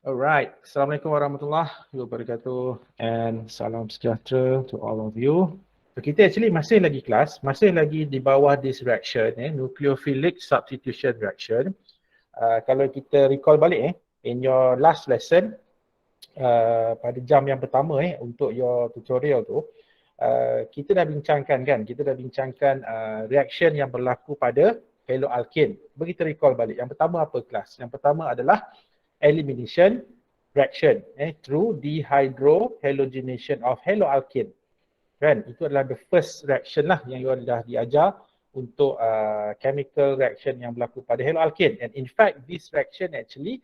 Alright, Assalamualaikum warahmatullahi wabarakatuh and salam sejahtera to all of you. So, kita actually masih lagi kelas, masih lagi di bawah this reaction, nucleophilic substitution reaction. Kalau kita recall balik in your last lesson, pada jam yang pertama untuk your tutorial tu, kita dah bincangkan kan, reaction yang berlaku pada haloalkane. Bagi kita recall balik, yang pertama apa kelas? Yang pertama adalah elimination reaction through dehydrohalogenation of haloalkane. Kan? Itu adalah the first reaction lah yang you dah diajar untuk chemical reaction yang berlaku pada haloalkane. And in fact, this reaction actually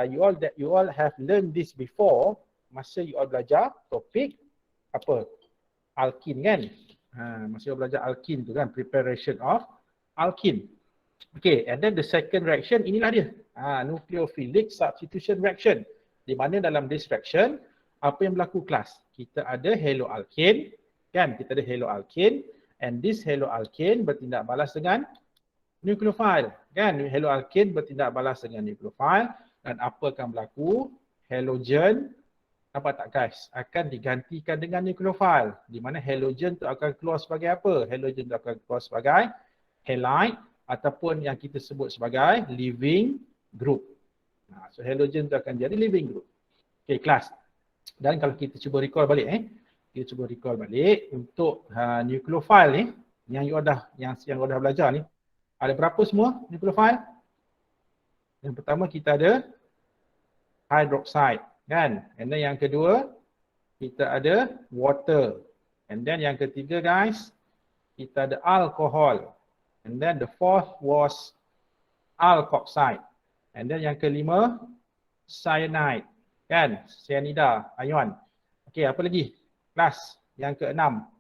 you all have learned this before masa you all belajar topik apa? Alkene kan? Masa you all belajar alkene tu kan, preparation of alkene. Okay, and then the second reaction inilah dia. Nucleophilic substitution reaction. Di mana dalam this reaction, apa yang berlaku kelas? Kita ada haloalkane, kan? Kita ada haloalkane, and this haloalkane bertindak balas dengan nucleophile, kan? Haloalkane bertindak balas dengan nucleophile, dan apa akan berlaku? Halogen, nampak tak guys? Akan digantikan dengan nucleophile. Di mana halogen tu akan keluar sebagai apa? Halogen tu akan keluar sebagai halide, ataupun yang kita sebut sebagai living group. So halogen tu akan jadi living group. Okay, kelas. Dan kalau kita cuba recall balik kita cuba recall balik untuk nucleophile yang you dah belajar ni. Ada berapa semua nucleophile? Yang pertama kita ada hydroxide, kan? And then yang kedua kita ada water. And then yang ketiga guys, kita ada alcohol. And then the fourth was alkoxide. And then yang kelima, cyanide. Kan? Cyanida, ion. Okey, apa lagi? Kelas. Yang keenam.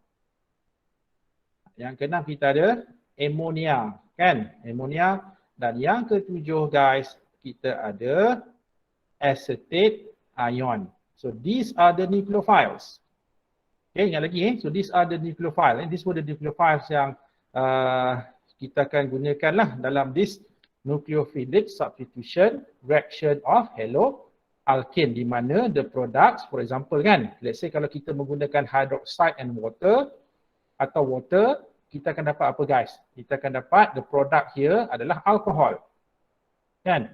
Yang keenam kita ada ammonia. Kan? Ammonia. Dan yang ketujuh guys, kita ada acetate ion. So these are the nucleophiles. Okay, ingat lagi So these are the nucleophiles. These were the nucleophiles yang kita akan gunakanlah dalam this nucleophilic substitution reaction of haloalkane, di mana the products, for example kan, let's say kalau kita menggunakan hydroxide and water atau water, kita akan dapat apa guys? Kita akan dapat the product here adalah alcohol. Kan?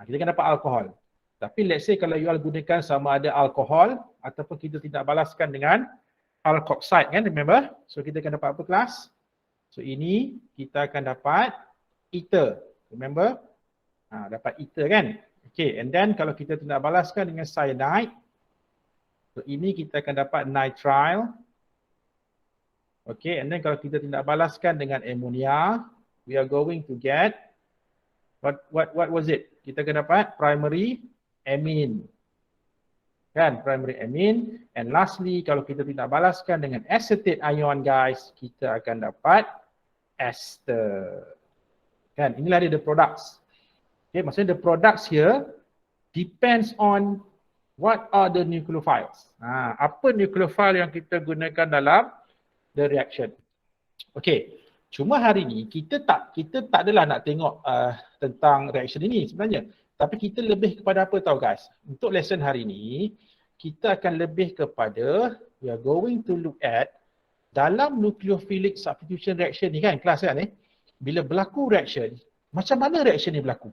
Kita akan dapat alcohol. Tapi let's say kalau you all gunakan sama ada alcohol ataupun kita tidak balaskan dengan alkoxide kan, remember? So kita akan dapat apa kelas? So ini kita akan dapat ether, remember? Dapat ether kan? Okay, and then kalau kita tidak balaskan dengan cyanide, so ini kita akan dapat nitrile. Okay, and then kalau kita tidak balaskan dengan ammonia, we are going to get what was it? Kita akan dapat primary amine. Kan, primary amine. And lastly, kalau kita tidak balaskan dengan acetate ion guys, kita akan dapat ester. Kan, inilah dia the products. Okay, maksudnya the products here depends on what are the nucleophiles. Apa nucleophile yang kita gunakan dalam the reaction. Okay, cuma hari ni kita tak adalah nak tengok tentang reaction ini sebenarnya. Tapi kita lebih kepada apa tahu guys? Untuk lesson hari ni, kita akan lebih kepada, we are going to look at dalam nucleophilic substitution reaction ni kan, kelas kan bila berlaku reaction, macam mana reaction ni berlaku?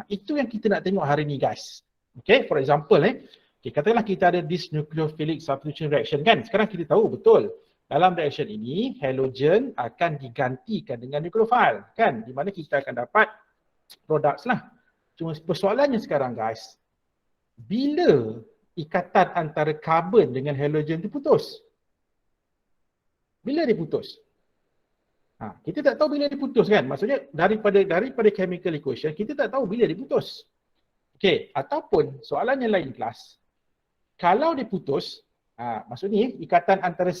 Itu yang kita nak tengok hari ni guys. Okay, for example okay, katakanlah kita ada this nucleophilic substitution reaction kan. Sekarang kita tahu betul dalam reaction ini halogen akan digantikan dengan nucleophile kan, di mana kita akan dapat products lah. Cuma persoalannya sekarang guys, bila ikatan antara karbon dengan halogen itu putus? Bila dia putus? Kita tak tahu bila dia putus kan. Maksudnya daripada chemical equation kita tak tahu bila dia putus. Okey, ataupun soalan yang lain kelas, kalau dia putus, maksudnya ikatan antara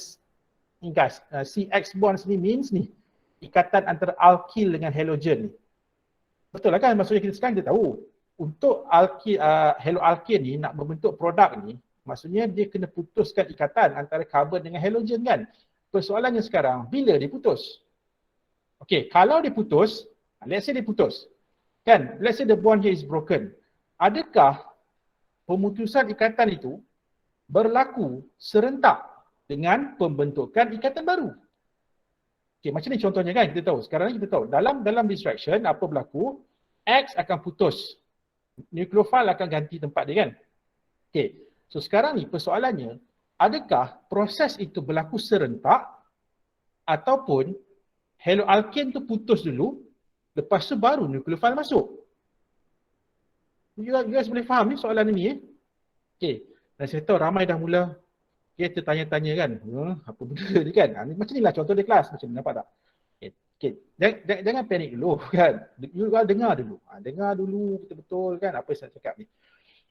ni guys, CX bonds ni means ni ikatan antara alkyl dengan halogen ni. Betul lah kan? Maksudnya kita sekarang kita tahu untuk haloalkane ni nak membentuk produk ni, maksudnya dia kena putuskan ikatan antara karbon dengan halogen kan. persoalannya sekarang, bila dia putus? Okay, kalau dia putus, let's say dia putus. Kan, let's say the bond here is broken. Adakah pemutusan ikatan itu berlaku serentak dengan pembentukan ikatan baru? Okay, macam ni contohnya kan kita tahu. Sekarang ni kita tahu dalam distraction apa berlaku? X akan putus. Nucleophile akan ganti tempat dia kan? Okay, so sekarang ni persoalannya, adakah proses itu berlaku serentak ataupun haloalkane tu putus dulu, lepas tu baru nucleophile masuk? You guys boleh faham ni soalan ni Okay, dan saya tahu ramai dah mula kita tanya-tanya kan, apa benda ni kan? Macam ni lah contoh dia kelas, macam ni, nampak tak? Okay. Jangan panik dulu kan. You dengar dulu. Dengar dulu betul-betul kan apa yang saya cakap ni.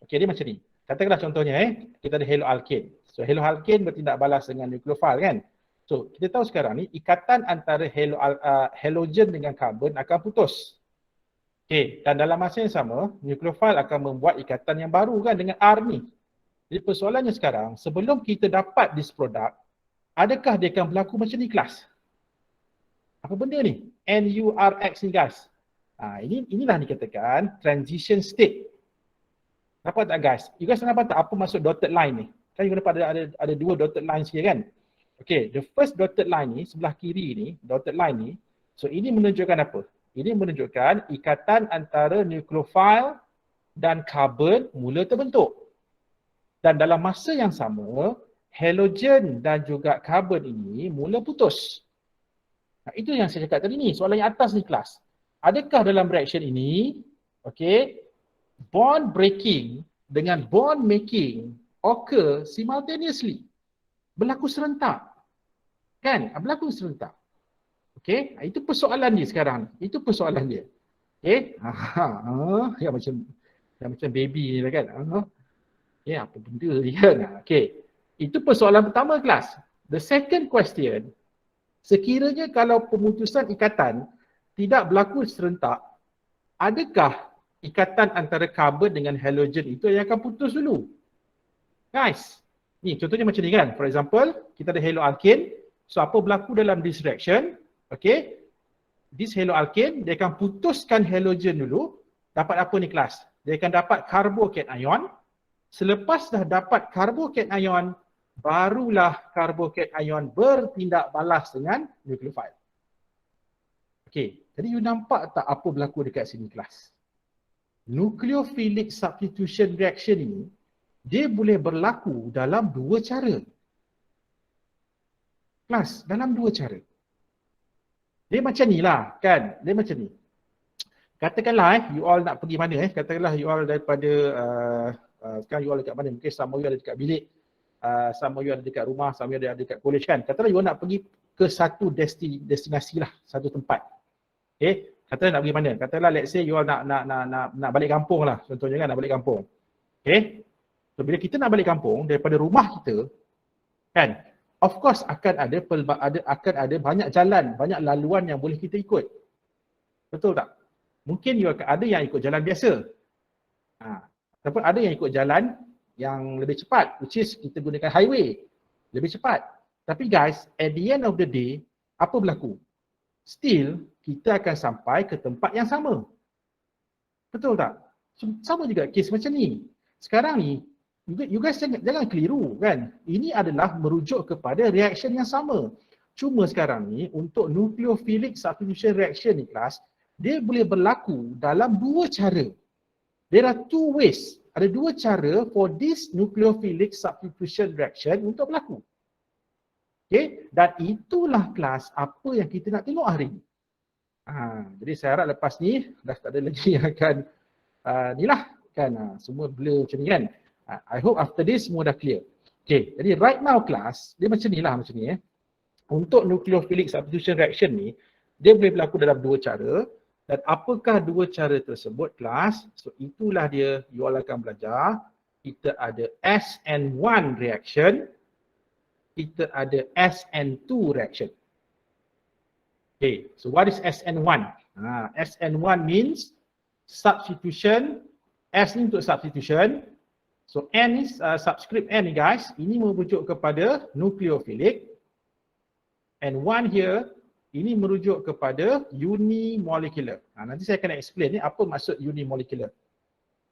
Okay, dia macam ni. Katakanlah contohnya kita ada haloalkane. So haloalkane bertindak balas dengan nucleophile kan? So kita tahu sekarang ni ikatan antara halogen dengan karbon akan putus. Okay, dan dalam masa yang sama, nucleophile akan membuat ikatan yang baru kan dengan R ni. Jadi persoalannya sekarang, sebelum kita dapat this product, adakah dia akan berlaku macam ni kelas? Apa benda ni? NURX ni guys. Inilah dikatakan transition state. Nampak tak guys? You guys nampak tak apa maksud dotted line ni? Kan you nampak ada dua dotted line sikit kan? Okay, the first dotted line ni, sebelah kiri ni, dotted line ni. So ini menunjukkan apa? Ini menunjukkan ikatan antara nucleophile dan karbon mula terbentuk. Dan dalam masa yang sama, halogen dan juga karbon ini mula putus. Itu yang saya cakap tadi ni, soalan yang atas ni kelas. Adakah dalam reaction ini, okay, bond breaking dengan bond making occur simultaneously? Berlaku serentak. Kan? Berlaku serentak. Okay, itu persoalan dia sekarang. Itu persoalan dia. Okay, yang macam baby ni lah kan. Apa benda ni kan. Okay, itu persoalan pertama kelas. The second question, sekiranya kalau pemutusan ikatan tidak berlaku serentak, adakah ikatan antara karbon dengan halogen itu yang akan putus dulu? Guys, ni contohnya macam ni kan. For example, kita ada haloalkane. So apa berlaku dalam this reaction? Okay, this haloalkane, dia akan putuskan halogen dulu. Dapat apa ni kelas? Dia akan dapat carbocation. Selepas dah dapat carbocation, barulah carbocation bertindak balas dengan nucleophile. Okay, jadi you nampak tak apa berlaku dekat sini kelas? Nucleophilic substitution reaction ini, dia boleh berlaku dalam dua cara. Kelas, dalam dua cara. Dia macam ni lah kan, dia macam ni. Katakanlah you all nak pergi mana katakanlah you all daripada sekarang you all dekat mana, mungkin some of you ada dekat bilik, some of you ada dekat rumah, some of you ada dekat college kan. Katakanlah you all nak pergi ke satu destinasi lah, satu tempat. Okay, katakanlah nak pergi mana? Katakanlah let's say you all nak balik kampung lah, contohnya kan nak balik kampung. Okay, so bila kita nak balik kampung daripada rumah kita kan, of course akan ada banyak jalan, banyak laluan yang boleh kita ikut. Betul tak? Mungkin ada yang ikut jalan biasa. Ataupun ada yang ikut jalan yang lebih cepat, which is kita gunakan highway. Lebih cepat. Tapi guys, at the end of the day, apa berlaku? Still, kita akan sampai ke tempat yang sama. Betul tak? So, sama juga kes macam ni. Sekarang ni, you guys jangan keliru kan. Ini adalah merujuk kepada reaction yang sama. Cuma sekarang ni untuk nucleophilic substitution reaction ni kelas, dia boleh berlaku dalam dua cara. There are two ways. Ada dua cara for this nucleophilic substitution reaction untuk berlaku. Okay, dan itulah kelas apa yang kita nak tengok hari ni. Jadi saya harap lepas ni dah tak ada lagi yang akan ni lah kan, semua blur macam ni kan. I hope after this semua dah clear. Okay, jadi right now kelas, dia macam ni lah macam ni Untuk nucleophilic substitution reaction ni, dia boleh berlaku dalam dua cara. Dan apakah dua cara tersebut kelas? So itulah dia, you all akan belajar. Kita ada SN1 reaction. Kita ada SN2 reaction. Okay, so what is SN1? SN1 means substitution. S ni untuk substitution. So N is subscript N ni guys, ini merujuk kepada nucleophilic. And 1 here, ini merujuk kepada unimolecular. Nanti saya akan explain ni apa maksud unimolecular.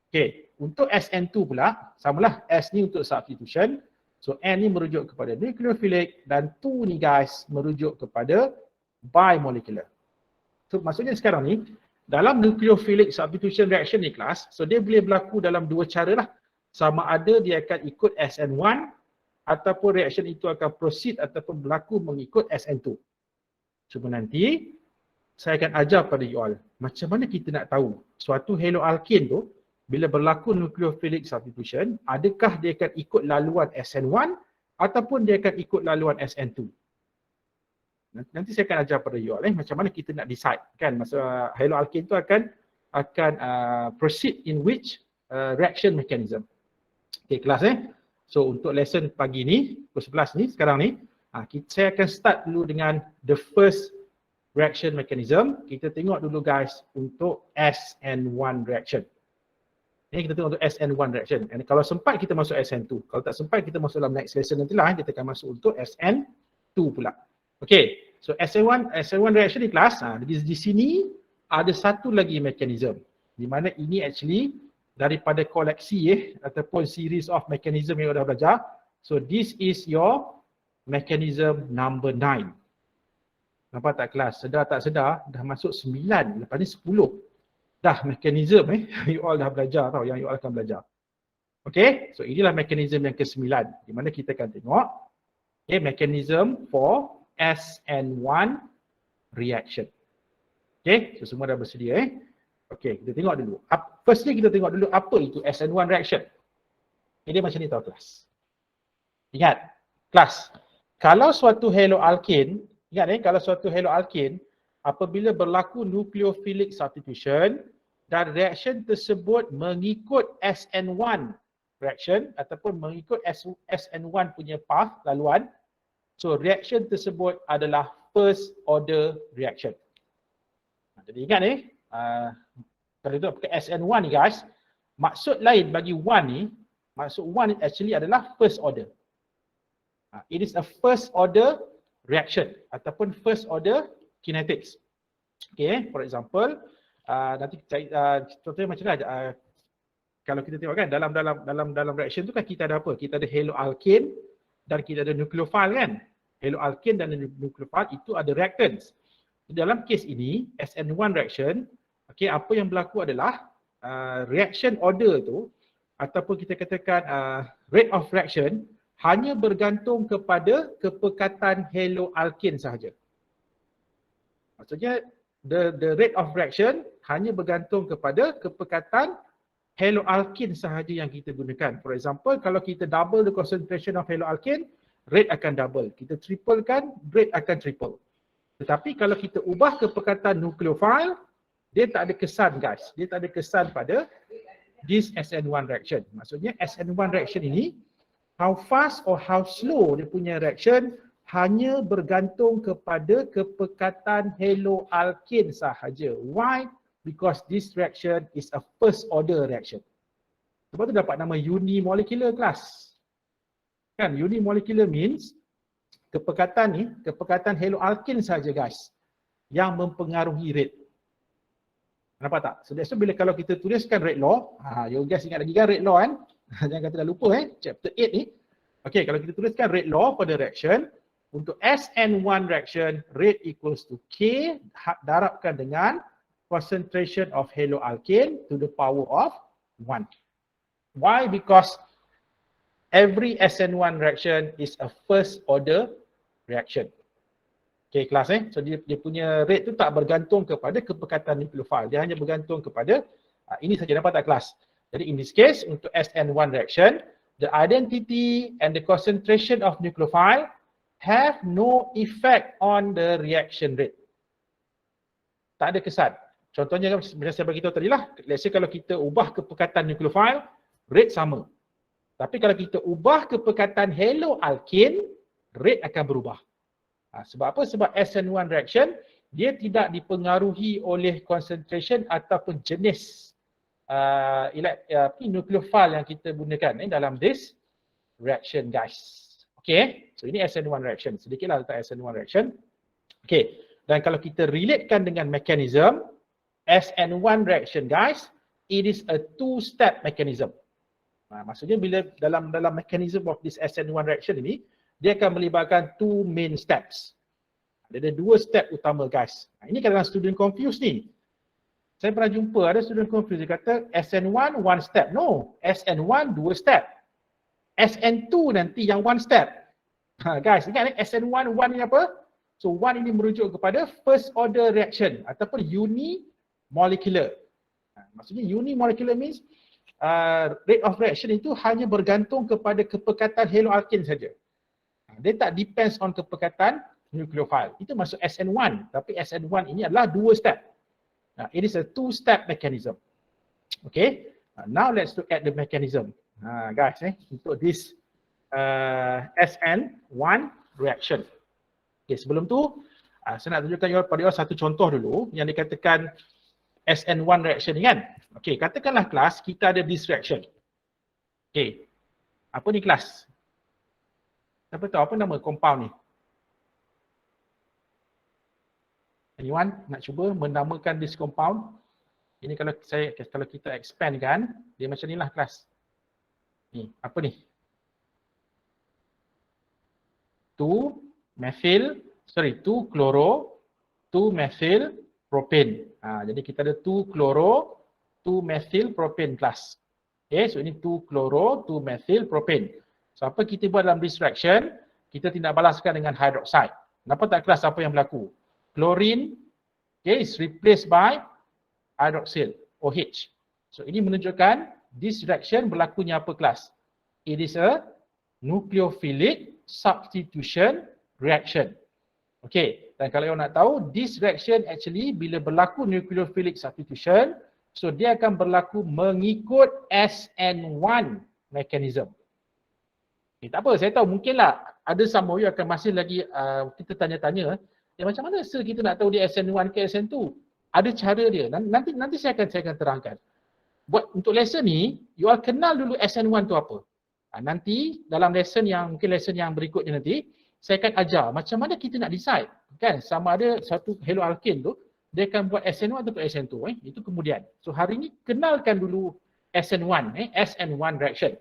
Okay, untuk SN2 pula, samalah S ni untuk substitution. So N ni merujuk kepada nucleophilic dan 2 ni guys merujuk kepada bimolecular. So maksudnya sekarang ni, dalam nucleophilic substitution reaction ni kelas, so dia boleh berlaku dalam dua cara lah. Sama ada dia akan ikut SN1 ataupun reaction itu akan proceed ataupun berlaku mengikut SN2. Cuma nanti saya akan ajar pada you all macam mana kita nak tahu suatu haloalkane tu bila berlaku nucleophilic substitution, adakah dia akan ikut laluan SN1 ataupun dia akan ikut laluan SN2. Nanti saya akan ajar pada you all macam mana kita nak decide kan masa haloalkane tu akan proceed in which reaction mechanism. Okay kelas So untuk lesson pagi ni, pukul 11 ni sekarang ni, saya akan start dulu dengan the first reaction mechanism. Kita tengok dulu guys untuk SN1 reaction. Ini kita tengok untuk SN1 reaction. And kalau sempat kita masuk SN2. Kalau tak sempat kita masuk dalam next lesson nantilah kita akan masuk untuk SN2 pula. Okay, so SN1 reaction ni kelas, di sini ada satu lagi mechanism di mana ini actually daripada koleksi ataupun series of mechanism yang dah belajar. So this is your mechanism number 9. Nampak tak kelas? Sedar tak sedar dah masuk 9, lepas ni 10. Dah mechanism you all dah belajar tau yang you all akan belajar. Okay, so inilah mechanism yang ke-9 di mana kita akan tengok mechanism for SN1 reaction. Okay, so semua dah bersedia Okay, kita tengok dulu. Firstly kita tengok dulu apa itu SN1 reaction. Dia macam ni tau kelas. Ingat, kelas. Kalau suatu haloalkane, ingat kalau suatu haloalkane apabila berlaku nucleophilic substitution dan reaction tersebut mengikut SN1 reaction ataupun mengikut SN1 punya path laluan, so reaction tersebut adalah first order reaction. Jadi ingat kalau itu pakai SN1 ni guys, maksud lain bagi 1 ni, maksud 1 actually adalah first order. It is a first order reaction ataupun first order kinetics. Okay, for example, nanti contohnya macam mana kalau kita tengok kan dalam reaction tu kan kita ada apa? Kita ada haloalkane dan kita ada nucleophile kan. Haloalkane dan nucleophile itu ada reactants. Dalam kes ini SN1 reaction, okay, apa yang berlaku adalah reaction order tu ataupun kita katakan rate of reaction hanya bergantung kepada kepekatan haloalkane sahaja. Maksudnya the rate of reaction hanya bergantung kepada kepekatan haloalkane sahaja yang kita gunakan. For example, kalau kita double the concentration of haloalkane, rate akan double. Kita triple kan, rate akan triple. Tetapi kalau kita ubah kepekatan nucleophile, dia tak ada kesan guys. Dia tak ada kesan pada this SN1 reaction. Maksudnya SN1 reaction ini, how fast or how slow dia punya reaction hanya bergantung kepada kepekatan haloalkane sahaja. Why? Because this reaction is a first order reaction. Sebab tu dapat nama unimolecular class. Kan, unimolecular means kepekatan ni, kepekatan haloalkane sahaja guys yang mempengaruhi rate. Nampak tak? So that's why bila kalau kita tuliskan rate law, you guys ingat lagi kan rate law kan? Jangan kata dah lupa chapter 8 ni. Okay, kalau kita tuliskan rate law for the reaction, untuk SN1 reaction, rate equals to K darabkan dengan concentration of haloalkane to the power of 1. Why? Because every SN1 reaction is a first order reaction. Okay, kelas So dia punya rate tu tak bergantung kepada kepekatan nucleophile. Dia hanya bergantung kepada ini saja, dapat tak kelas? Jadi in this case untuk SN1 reaction, the identity and the concentration of nucleophile have no effect on the reaction rate. Tak ada kesan. Contohnya macam saya beritahu tadi lah, let's say kalau kita ubah kepekatan nucleophile, rate sama. Tapi kalau kita ubah kepekatan haloalkane, rate akan berubah. Sebab apa? Sebab SN1 reaction, dia tidak dipengaruhi oleh concentration ataupun jenis nucleophile yang kita gunakan dalam this reaction guys. Okay, so ini SN1 reaction. Sedikitlah tentang SN1 reaction. Okay, dan kalau kita relatekan dengan mechanism, SN1 reaction guys, it is a two-step mechanism. Maksudnya bila dalam mechanism of this SN1 reaction ini, dia akan melibatkan two main steps. Ada dua step utama guys. Ini kadang-kadang student confused ni. Saya pernah jumpa ada student confused, dia kata SN1 one step. No, SN1 dua step. SN2 nanti yang one step. Guys, ingat SN1, one ini apa? So one ini merujuk kepada first order reaction ataupun unimolecular. Maksudnya unimolecular means rate of reaction itu hanya bergantung kepada kepekatan haloalkane saja. Dia tak depends on kepekatan nucleophile. Itu masuk SN1. Tapi SN1 ini adalah dua step. It is a two-step mechanism. Okay. Now let's look at the mechanism. Guys, untuk this SN1 reaction. Okay, sebelum tu, saya nak tunjukkan pada satu contoh dulu yang dikatakan SN1 reaction ni kan. Okay, katakanlah kelas kita ada this reaction. Okay, apa ni kelas? Siapa tahu apa nama compound ni? Anyone nak cuba menamakan this compound? Ini kalau kita expand kan, dia macam ni lah kelas. Ni, apa ni? 2-chloro, 2-methyl propane. Jadi kita ada 2-chloro, 2-methyl propane kelas. Okay, so ini 2-chloro, 2-methyl propane. So apa kita buat dalam this reaction? Kita tindak balaskan dengan hydroxide. Nampak tak kelas apa yang berlaku? Chlorine, okay, is replaced by hydroxyl, OH. So ini menunjukkan this reaction berlakunya apa kelas? It is a nucleophilic substitution reaction. Okay, dan kalau yang nak tahu, this reaction actually bila berlaku nucleophilic substitution, so dia akan berlaku mengikut SN1 mechanism. Okay, tak apa, saya tahu mungkinlah ada some of you akan masih lagi kita tanya-tanya, macam mana kita nak tahu dia SN1 ke SN2? Ada cara dia. Nanti saya akan terangkan. Buat untuk lesson ni, you all kenal dulu SN1 tu apa. Nanti dalam lesson yang berikutnya nanti, saya akan ajar macam mana kita nak decide. Kan, sama ada satu haloalkane tu, dia akan buat SN1 atau SN2. Itu kemudian. So hari ni kenalkan dulu SN1, SN1 reaction.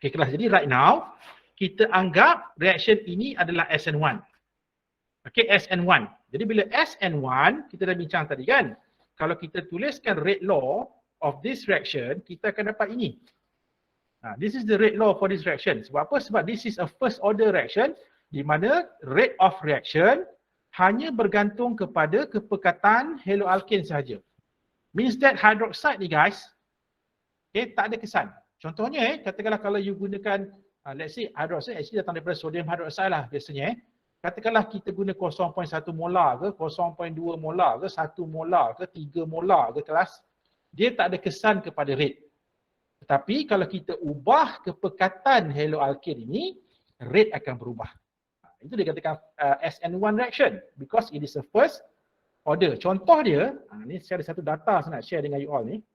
Okay, kelas. Jadi right now, kita anggap reaction ini adalah SN1. Okay, SN1. Jadi bila SN1, kita dah bincang tadi kan, kalau kita tuliskan rate law of this reaction, kita akan dapat ini. This is the rate law for this reaction. Sebab apa? Sebab this is a first order reaction di mana rate of reaction hanya bergantung kepada kepekatan haloalkane sahaja. Means that hydroxide ni guys, okay, tak ada kesan. Contohnya katakanlah kalau you gunakan, let's say hydroxide actually datang daripada sodium hydroxide lah biasanya. Katakanlah kita guna 0.1 molar ke, 0.2 molar ke, 1 molar ke, 3 molar ke kelas, dia tak ada kesan kepada rate. Tetapi kalau kita ubah kepekatan haloalkane ini, rate akan berubah. Itu dikatakan SN1 reaction because it is a first order. Contoh dia, ni saya ada satu data saya nak share dengan you all ni.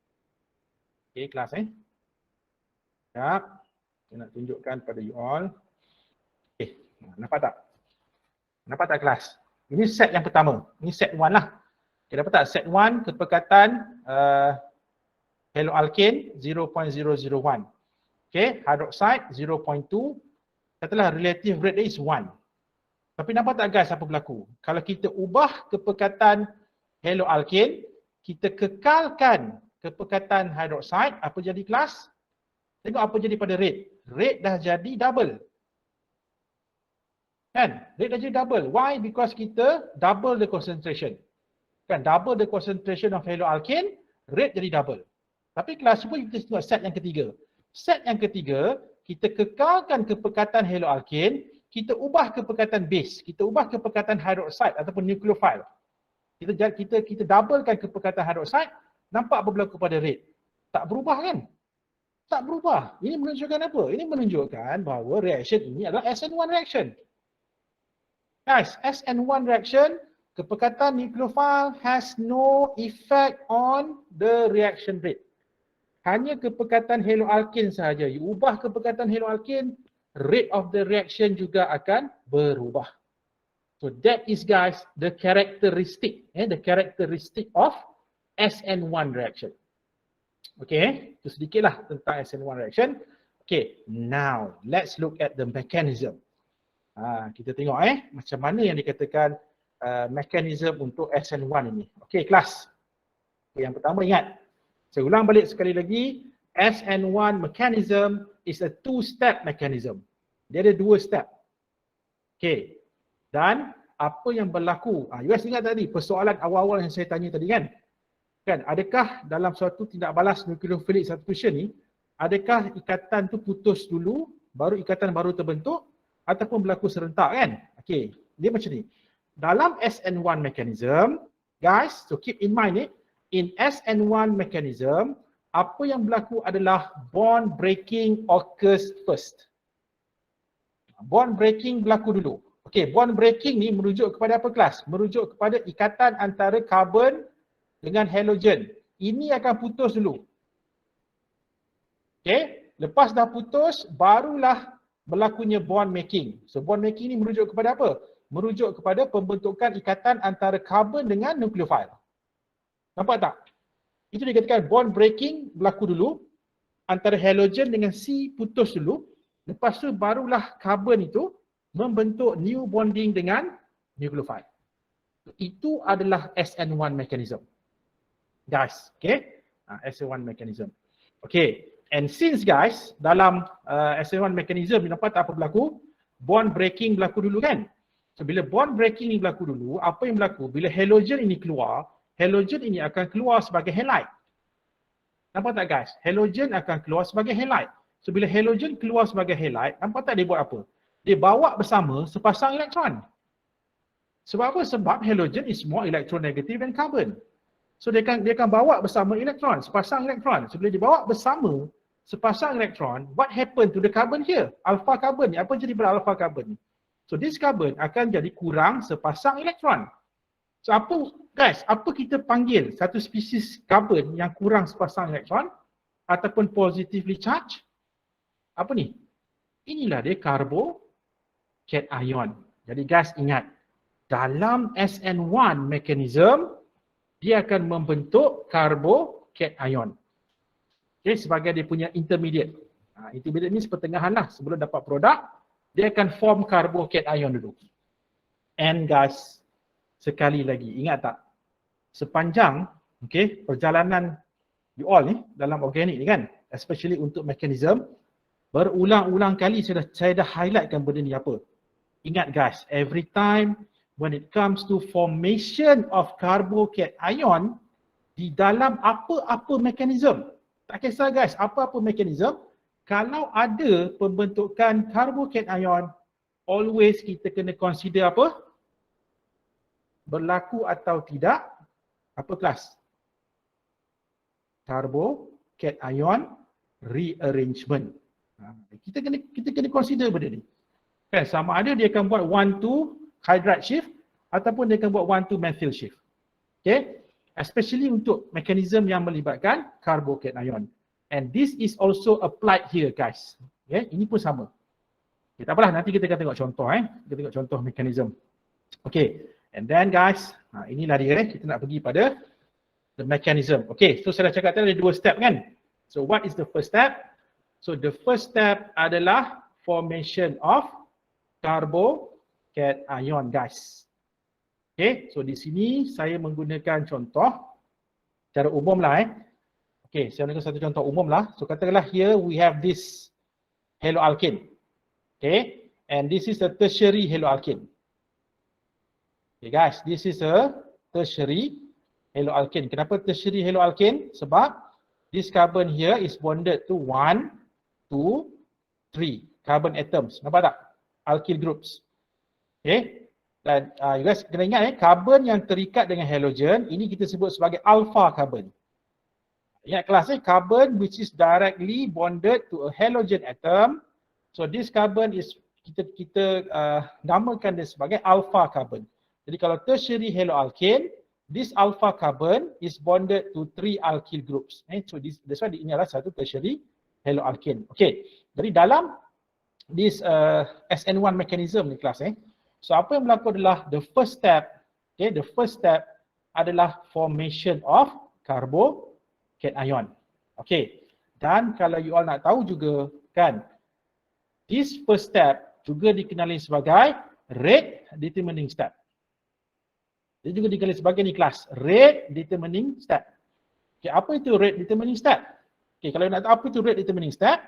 Okay, kelas Sekejap, saya nak tunjukkan pada you all. Okay, nampak tak? Nampak tak kelas? Ini set yang pertama. Ini set 1 lah. Okay, dapat tak? Set 1 kepekatan haloalkane 0.001. Okay, hydroxide 0.2. Katalah relative rate dia is 1. Tapi nampak tak guys apa berlaku? Kalau kita ubah kepekatan haloalkane, kita kekalkan kepekatan hydroxide, apa jadi kelas? Tengok apa jadi pada rate. Rate dah jadi double. Kan? Rate dah jadi double. Why? Because kita double the concentration. Kan? Double the concentration of haloalkane, rate jadi double. Tapi kelas cuba kita tengok set yang ketiga. Set yang ketiga, kita kekalkan kepekatan haloalkane, kita ubah kepekatan base, kita ubah kepekatan hydroxide ataupun nucleophile. Kita doublekan kepekatan hydroxide, nampak apa berlaku pada rate? Tak berubah kan? Tak berubah. Ini menunjukkan apa? Ini menunjukkan bahawa reaction ini adalah SN1 reaction. Guys, SN1 reaction, kepekatan nucleophile has no effect on the reaction rate. Hanya kepekatan haloalkane sahaja. You ubah kepekatan haloalkane, rate of the reaction juga akan berubah. So that is guys the characteristic of SN1 reaction. Okay, itu sedikitlah tentang SN1 reaction. Okay, now let's look at the mechanism. Kita tengok macam mana yang dikatakan mechanism untuk SN1 ini. Okay, kelas. Okay, yang pertama ingat, saya ulang balik sekali lagi, SN1 mechanism is a two-step mechanism. Dia ada 2 step. Okay. Dan apa yang berlaku? You guys ingat tadi persoalan awal-awal yang saya tanya tadi kan? Kan, adakah dalam suatu tindak balas nucleophilic substitution ni, adakah ikatan tu putus dulu, baru ikatan baru terbentuk, ataupun berlaku serentak kan? Okay, dia macam ni. Dalam SN1 mechanism, guys, so keep in mind in SN1 mechanism, apa yang berlaku adalah bond breaking occurs first. Bond breaking berlaku dulu. Okey, bond breaking ni merujuk kepada apa kelas? Merujuk kepada ikatan antara karbon dengan halogen. Ini akan putus dulu. Okey, lepas dah putus, barulah berlakunya bond making. So bond making ni merujuk kepada apa? Merujuk kepada pembentukan ikatan antara karbon dengan nukleofil. Nampak tak? Itu dikatakan bond breaking berlaku dulu. Antara halogen dengan C putus dulu. Lepas tu barulah karbon itu membentuk new bonding dengan nucleophile. Itu adalah SN1 mechanism. Guys, okay? SN1 mechanism. Okay, and since guys, dalam SN1 mechanism, nampak tak apa berlaku? Bond breaking berlaku dulu kan? So, bila bond breaking ni berlaku dulu, apa yang berlaku? Bila halogen ini keluar, halogen ini akan keluar sebagai halide. Nampak tak guys? Halogen akan keluar sebagai halide. So, bila halogen keluar sebagai halide, nampak tak dia buat apa? Dia bawa bersama sepasang elektron. Sebab apa? Sebab halogen is more electronegative than carbon. So, dia akan bawa bersama elektron, sepasang elektron. So, bila dia bawa bersama sepasang elektron, what happened to the carbon here? Alpha carbon ni, apa jadi pada alpha carbon ni? So, this carbon akan jadi kurang sepasang elektron. So, apa guys? Apa kita panggil satu spesies carbon yang kurang sepasang elektron ataupun positively charged? Apa ni? Inilah dia carbocation. Jadi guys ingat, dalam SN1 mechanism, dia akan membentuk carbocation. Okay, sebagai dia punya intermediate. Intermediate ni sepertengahan lah sebelum dapat produk, dia akan form carbocation dulu. And guys, sekali lagi, ingat tak? Sepanjang perjalanan you all ni dalam organik ni kan, especially untuk mechanism, berulang-ulang kali saya dah highlightkan benda ni apa. Ingat guys, every time when it comes to formation of carbocation di dalam apa-apa mechanism, tak kisah guys, apa-apa mechanism, kalau ada pembentukan carbocation, always kita kena consider apa? Berlaku atau tidak, apa kelas? Carbocation rearrangement. Kita kena consider benda ni. Kan, sama ada dia akan buat 1,2 hydride shift ataupun dia akan buat 1,2 methyl shift. Okay? Especially untuk mekanisme yang melibatkan carbocation. And this is also applied here guys. Okay? Ini pun sama. Okay, tak apalah, nanti kita akan tengok contoh. Kita tengok contoh mekanisme. Okay. And then guys, inilah dia. Kita nak pergi pada the mechanism. Okay, so saya dah cakap tadi ada 2 step kan? So what is the first step? So the first step adalah formation of carbocation guys. Okay, so di sini saya menggunakan contoh secara umum lah. Okay, saya menggunakan satu contoh umum lah. So katakanlah here we have this haloalkane. Okay, and this is a tertiary haloalkane. Okay guys, this is a tertiary haloalkane. Kenapa tertiary haloalkane? Sebab this carbon here is bonded to 1, 2, 3 carbon atoms. Nampak tak? Alkyl groups. Okay. Dan you guys kena ingat carbon yang terikat dengan halogen, ini kita sebut sebagai alpha carbon. Ingat kelas carbon which is directly bonded to a halogen atom. So this carbon is kita namakan dia sebagai alpha carbon. Jadi kalau tertiary haloalkane, this alpha carbon is bonded to 3 alkyl groups. So that's why ini adalah satu tertiary haloalkane. Okay. Jadi dalam this SN1 mechanism ni kelas So apa yang berlaku adalah the first step, okay, the first step adalah formation of carbocation. Okay, dan kalau you all nak tahu juga kan, this first step juga dikenali sebagai rate determining step. Dia juga dikenali sebagai ni kelas, rate determining step. Okay, apa itu rate determining step? Okay, kalau nak tahu apa itu rate determining step,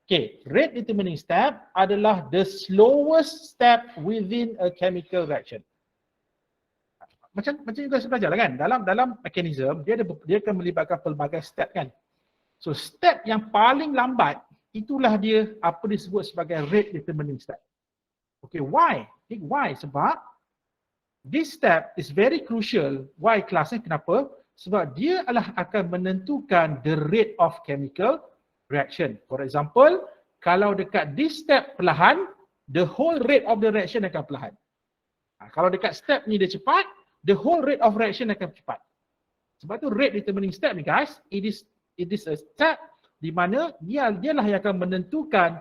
okay, rate determining step adalah the slowest step within a chemical reaction. Macam juga saya belajar lah kan, dalam mechanism dia akan melibatkan pelbagai step kan. So step yang paling lambat itulah dia apa disebut sebagai rate determining step. Okay, why? Why? Sebab this step is very crucial. Why kelas ni? Kenapa? Sebab dia adalah akan menentukan the rate of chemical reaction. For example, kalau dekat this step perlahan, the whole rate of the reaction akan perlahan. Kalau dekat step ni dia cepat, the whole rate of reaction akan cepat. Sebab tu rate determining step ni guys, it is a step di mana dialah yang akan menentukan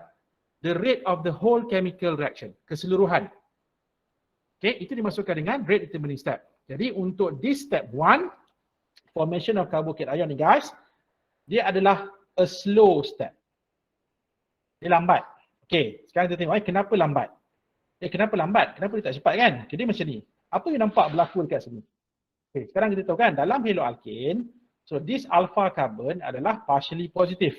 the rate of the whole chemical reaction, keseluruhan. Okay, itu dimasukkan dengan rate determining step. Jadi untuk this step 1, formation of carbocation ion ni guys, dia adalah a slow step. Dia lambat. Okay, sekarang kita tengok kenapa lambat. Kenapa lambat? Kenapa dia tak cepat kan? Okay, dia macam ni. Apa yang nampak berlaku dekat sini? Okay, sekarang kita tahu kan, dalam haloalkane, so this alpha carbon adalah partially positive.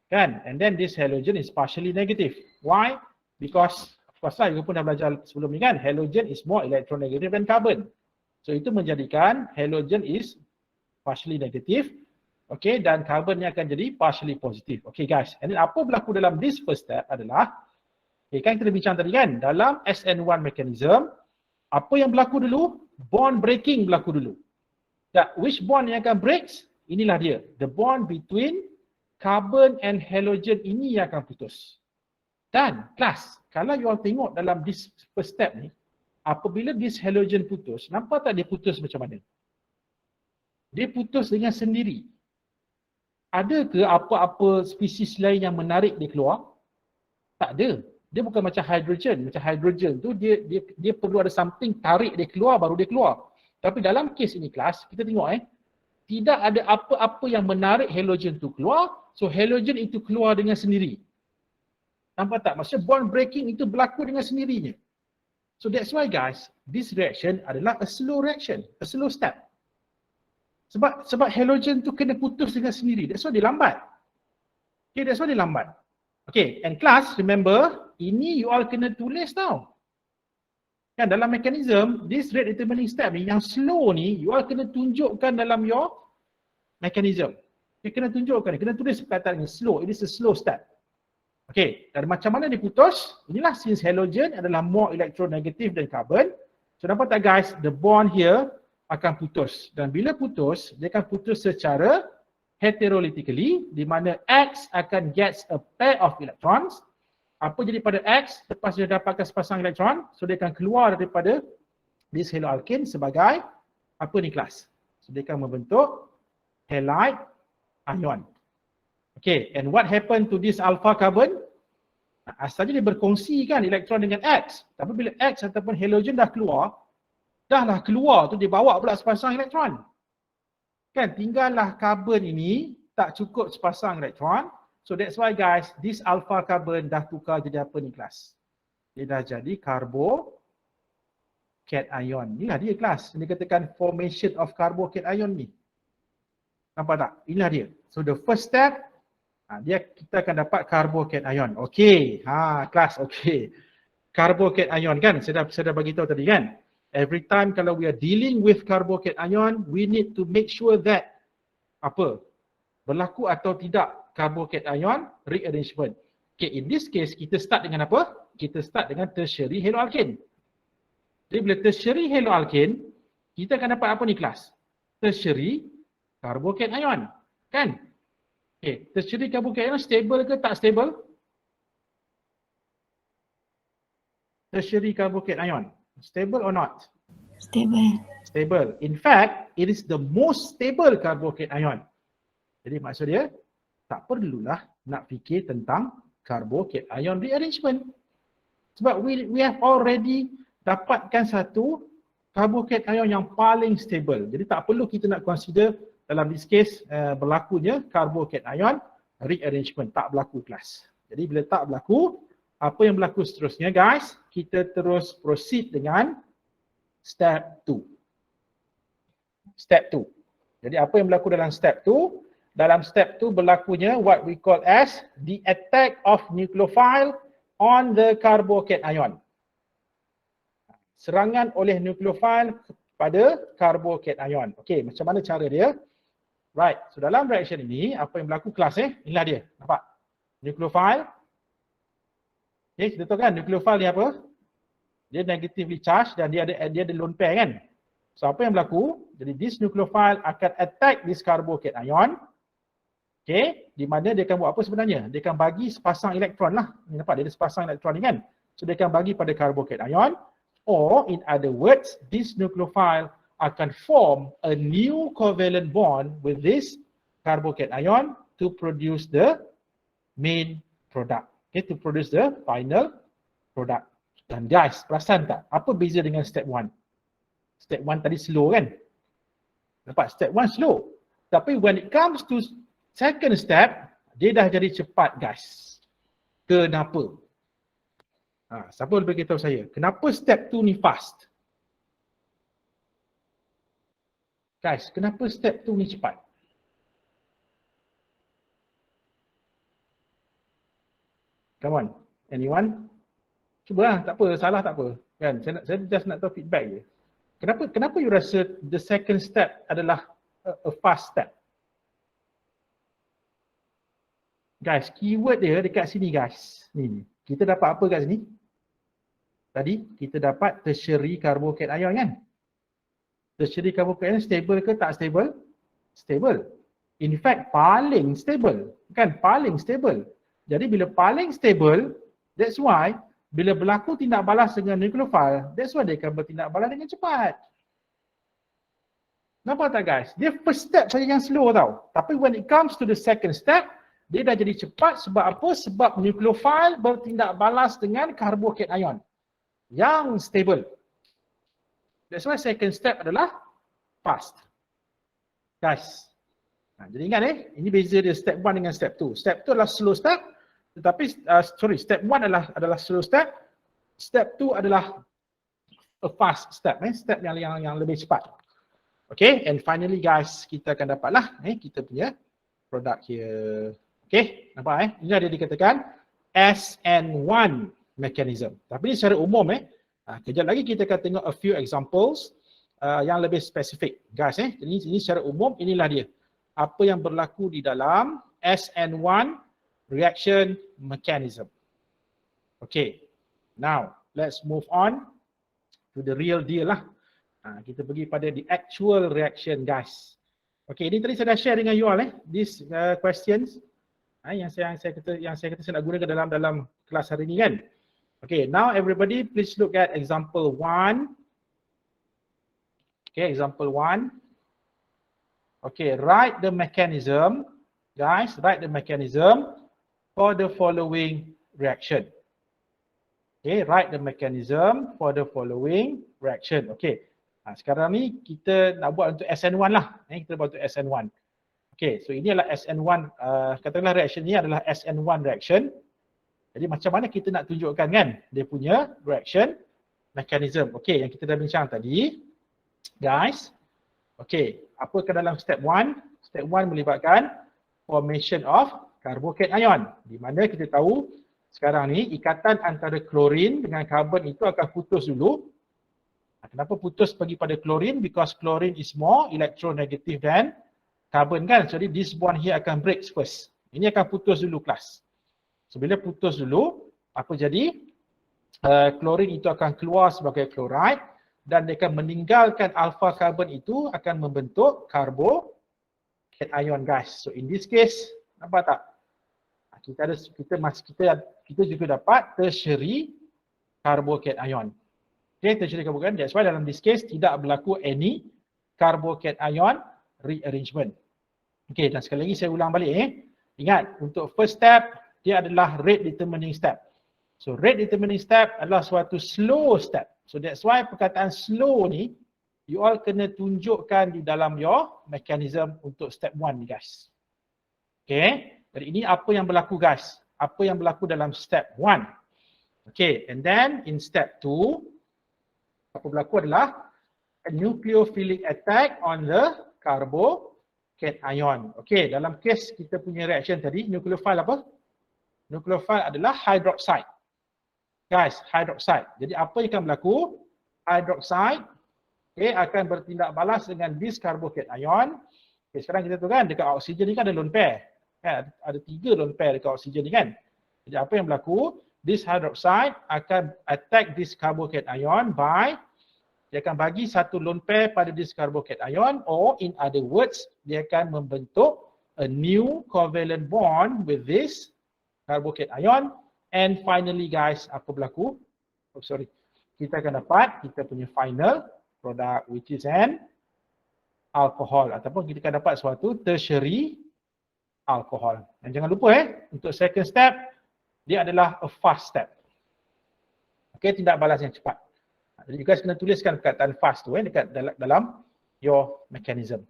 Kan? And then this halogen is partially negative. Why? Because, of course lah, you pun dah belajar sebelum ni kan, halogen is more electronegative than carbon. So itu menjadikan halogen is partially negative, okay, dan carbon ni akan jadi partially positive. Okay guys, and then apa berlaku dalam this first step adalah, okay, kan kita bincang tadi kan, dalam SN1 mechanism, apa yang berlaku dulu? Bond breaking berlaku dulu. Which bond yang akan breaks? Inilah dia, the bond between carbon and halogen ini yang akan putus. Dan kelas, kalau you all tengok dalam this first step ni, apabila this halogen putus, nampak tak dia putus macam mana? Dia putus dengan sendiri. Ada ke apa-apa spesies lain yang menarik dia keluar? Tak ada. Dia bukan macam hydrogen. Macam hydrogen tu dia perlu ada something tarik dia keluar baru dia keluar. Tapi dalam kes ini kelas, kita tengok tidak ada apa-apa yang menarik halogen tu keluar. So halogen itu keluar dengan sendiri. Nampak tak? Maksudnya bond breaking itu berlaku dengan sendirinya. So that's why guys, this reaction adalah a slow reaction, a slow step. Sebab halogen tu kena putus dengan sendiri. That's why dia lambat. Okay, that's why dia lambat. Okay, and class, remember, ini you all kena tulis tau. Kan dalam mechanism, this rate determining step ni, yang slow ni, you all kena tunjukkan dalam your mechanism. Okay, kena tunjukkan, kena tulis perkataan ni, slow, it is a slow step. Okay, dan macam mana dia putus? Inilah since halogen adalah more electronegative than carbon. So nampak tak guys, the bond here akan putus. Dan bila putus, dia akan putus secara heterolytically, di mana X akan gets a pair of electrons. Apa jadi pada X? Lepas dia dapatkan sepasang elektron, so dia akan keluar daripada this haloalkane sebagai apa ni kelas? So dia akan membentuk halide ion. Okay, and what happened to this alpha carbon? Asalnya dia berkongsi kan elektron dengan X. Tapi bila X ataupun halogen dah keluar tu dia bawa pula sepasang elektron. Kan tinggallah carbon ini tak cukup sepasang elektron. So that's why guys, this alpha carbon dah tukar jadi apa ni kelas? Dia dah jadi carbocation ion. Inilah dia kelas. Ini katakan formation of carbocation ion ni. Nampak tak? Inilah dia. So the first step, kita akan dapat carbocation ion. Okey. Kelas, okey. Carbocation ion kan? Saya dah bagi tahu tadi kan? Every time kalau we are dealing with carbocation ion, we need to make sure that berlaku atau tidak carbocation ion rearrangement. Okay, in this case kita start dengan apa? Kita start dengan tertiary haloalkane. Jadi bila tertiary haloalkane, kita akan dapat apa ni kelas? Tertiary carbocation ion. Kan? Okay, tertiary carbocation ion stable ke tak stable? Tertiary carbocation ion. Stable or not? Stable. Stable. In fact, it is the most stable carbocation ion. Jadi maksud dia, tak perlulah nak fikir tentang carbocation rearrangement. Sebab we have already dapatkan satu carbocation yang paling stable. Jadi tak perlu kita nak consider dalam this case berlakunya carbocation rearrangement. Tak berlaku kelas. Jadi bila tak berlaku, apa yang berlaku seterusnya guys? Kita terus proceed dengan step 2. Step 2. Jadi apa yang berlaku dalam step 2? Dalam step 2 berlakunya what we call as the attack of nucleophile on the carbocation. Serangan oleh nucleophile pada carbocation. Okey, macam mana cara dia? Right, so dalam reaction ini apa yang berlaku kelas inilah dia. Nampak? Nucleophile. Okay, kita tahu kan nucleophile ni apa? Dia negatively charged dan dia ada lone pair kan? So apa yang berlaku? Jadi this nucleophile akan attack this carbocation. Okay, di mana dia akan buat apa sebenarnya? Dia akan bagi sepasang elektron lah. Ni nampak dia ada sepasang elektron ni kan? So dia akan bagi pada carbocation. Or in other words, this nucleophile akan form a new covalent bond with this carbocation to produce the main product. Okay, to produce the final product. Dan guys, perasan tak? Apa beza dengan step 1? Step 1 tadi slow kan? Nampak? Step 1 slow. Tapi when it comes to second step, dia dah jadi cepat guys. Kenapa? Siapa boleh beritahu saya? Kenapa step 2 ni fast? Guys, kenapa step 2 ni cepat? Come on, anyone? Cubalah, tak apa, salah tak apa. Kan? Saya just nak tahu feedback je. Kenapa you rasa the second step adalah a fast step? Guys, keyword dia dekat sini guys. Ni. Kita dapat apa kat sini? Tadi kita dapat tertiary carbocation kan? Tertiary carbocation stable ke tak stable? Stable. In fact, paling stable. Kan? Paling stable. Jadi bila paling stable, that's why bila berlaku tindak balas dengan nucleophile, that's why dia akan bertindak balas dengan cepat. Nampak tak guys? Dia first step saja yang slow tau. Tapi when it comes to the second step, dia dah jadi cepat sebab apa? Sebab nucleophile bertindak balas dengan carbocation yang stable. That's why second step adalah fast. Guys. Jadi ingat ini beza dia step 1 dengan step 2. Step 2 adalah slow step. Tetapi, step 1 adalah slow step. Step 2 adalah a fast step. Step yang lebih cepat. Okay, and finally guys, kita akan dapatlah kita punya produk here. Okay, nampak ini dia dikatakan SN1 mechanism. Tapi ini secara umum kejap lagi kita akan tengok a few examples yang lebih spesifik. Guys ini secara umum inilah dia. Apa yang berlaku di dalam SN1 reaction mechanism. Okay, now let's move on to the real deal lah. Kita pergi pada the actual reaction guys. Okay, ini tadi saya dah share dengan you all these questions yang saya kata saya nak gunakan dalam kelas hari ini kan. Okay, now everybody please look at example 1. Okay, example 1. Okay, write the mechanism, guys, write the mechanism for the following reaction. Okay, write the mechanism for the following reaction. Okay, sekarang ni kita nak buat untuk SN1 lah. Kita buat untuk SN1. Okay, so ini adalah SN1, katakanlah reaction ni adalah SN1 reaction. Jadi macam mana kita nak tunjukkan kan dia punya reaction mechanism. Okay, yang kita dah bincang tadi. Guys, okay, apa ke dalam step 1? Step 1 melibatkan formation of carbocation. Di mana kita tahu sekarang ni ikatan antara klorin dengan karbon itu akan putus dulu. Kenapa putus pergi pada klorin? Because klorin is more electronegative than carbon kan. Jadi this bond here akan break first. Ini akan putus dulu kelas. So bila putus dulu, apa jadi? Klorin itu akan keluar sebagai chloride dan dia akan meninggalkan alpha carbon itu akan membentuk carbocation guys. So in this case, nampak tak? Kita juga dapat tertiary carbocation. Okay, tertiary carbocation. That's why dalam this case tidak berlaku any carbocation rearrangement. Okay, dan sekali lagi saya ulang balik Ingat, untuk first step dia adalah rate determining step. So rate determining step adalah suatu slow step. So that's why perkataan slow ni, you all kena tunjukkan di dalam your mechanism untuk step 1 ni guys. Okay, jadi ini apa yang berlaku guys. Apa yang berlaku dalam step 1. Okay, and then in step 2, apa berlaku adalah a nucleophilic attack on the carbocation. Okay, dalam kes kita punya reaction tadi, nucleophile apa? Nucleophile adalah hydroxide. Guys, hydroxide. Jadi apa yang akan berlaku? Hydroxide akan bertindak balas dengan this carbocation ion. Okay, sekarang kita tahu kan dekat oksigen ni kan ada lone pair. Kan? Ada 3 lone pair dekat oksigen ni kan. Jadi apa yang berlaku? This hydroxide akan attack this carbocation ion by dia akan bagi satu lone pair pada this carbocation ion, or in other words, dia akan membentuk a new covalent bond with this carbocation ion, and finally guys, apa berlaku? Oh sorry. Kita akan dapat kita punya final product which is an alcohol, ataupun kita akan dapat suatu tertiary alcohol. Dan jangan lupa untuk second step, dia adalah a fast step. Okay, tindak balas yang cepat. Jadi you guys kena tuliskan perkataan fast tu dekat dalam your mechanism.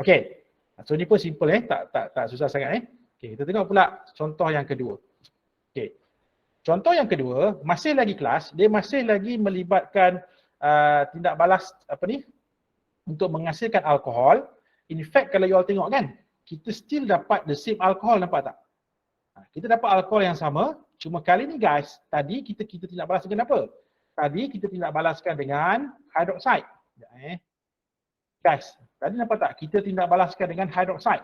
Okay, so ni pun simple tak susah sangat Okay, kita tengok pula contoh yang kedua. Okay, contoh yang kedua, masih lagi kelas, dia masih lagi melibatkan tindak balas untuk menghasilkan alkohol. In fact, kalau you all tengok kan, kita still dapat the same alcohol, nampak tak? Kita dapat alkohol yang sama, cuma kali ni guys, tadi kita tindak balas dengan apa? Tadi kita tindak balaskan dengan hydroxide. Guys, tadi nampak tak? Kita tindak balaskan dengan hydroxide.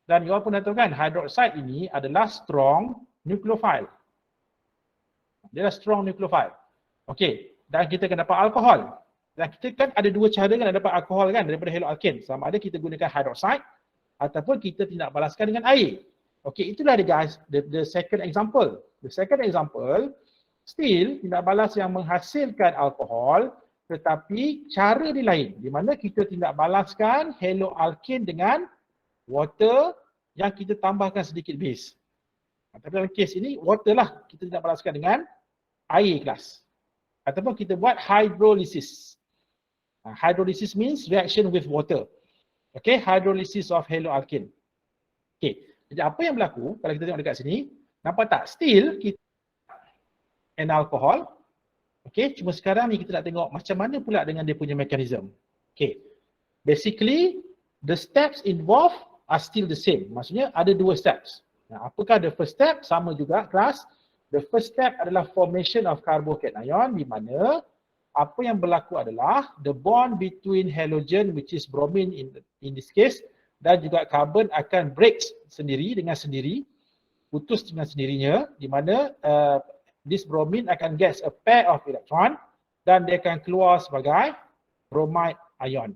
Dan you all pun dah tahu kan, hydroxide ini adalah strong nucleophile. Dia adalah strong nucleophile. Okey, dan kita akan dapat alkohol. Dan kita kan ada 2 cara kan dapat alkohol kan daripada haloalkane. Sama ada kita gunakan hydroxide ataupun kita tindak balaskan dengan air. Okey, itulah dia guys, the second example. The second example, still tindak balas yang menghasilkan alkohol, tetapi cara dia lain. Di mana kita tindak balaskan haloalkane dengan water yang kita tambahkan sedikit base. Tapi dalam kes ini, water lah kita tindak balaskan dengan air kelas. Ataupun kita buat hydrolysis. Hydrolysis means reaction with water. Okay, hydrolysis of haloalkane. Okay, jadi apa yang berlaku kalau kita tengok dekat sini, nampak tak? Still kita an alcohol. Okay, cuma sekarang ni kita nak tengok macam mana pula dengan dia punya mechanism. Okay, basically the steps involved are still the same. Maksudnya ada 2 steps. Apakah the first step? Sama juga kelas. The first step adalah formation of carbocation ion, di mana apa yang berlaku adalah the bond between halogen which is bromine in this case dan juga carbon akan break sendiri dengan sendiri, putus dengan sendirinya, di mana this bromine akan get a pair of electron dan dia akan keluar sebagai bromide ion.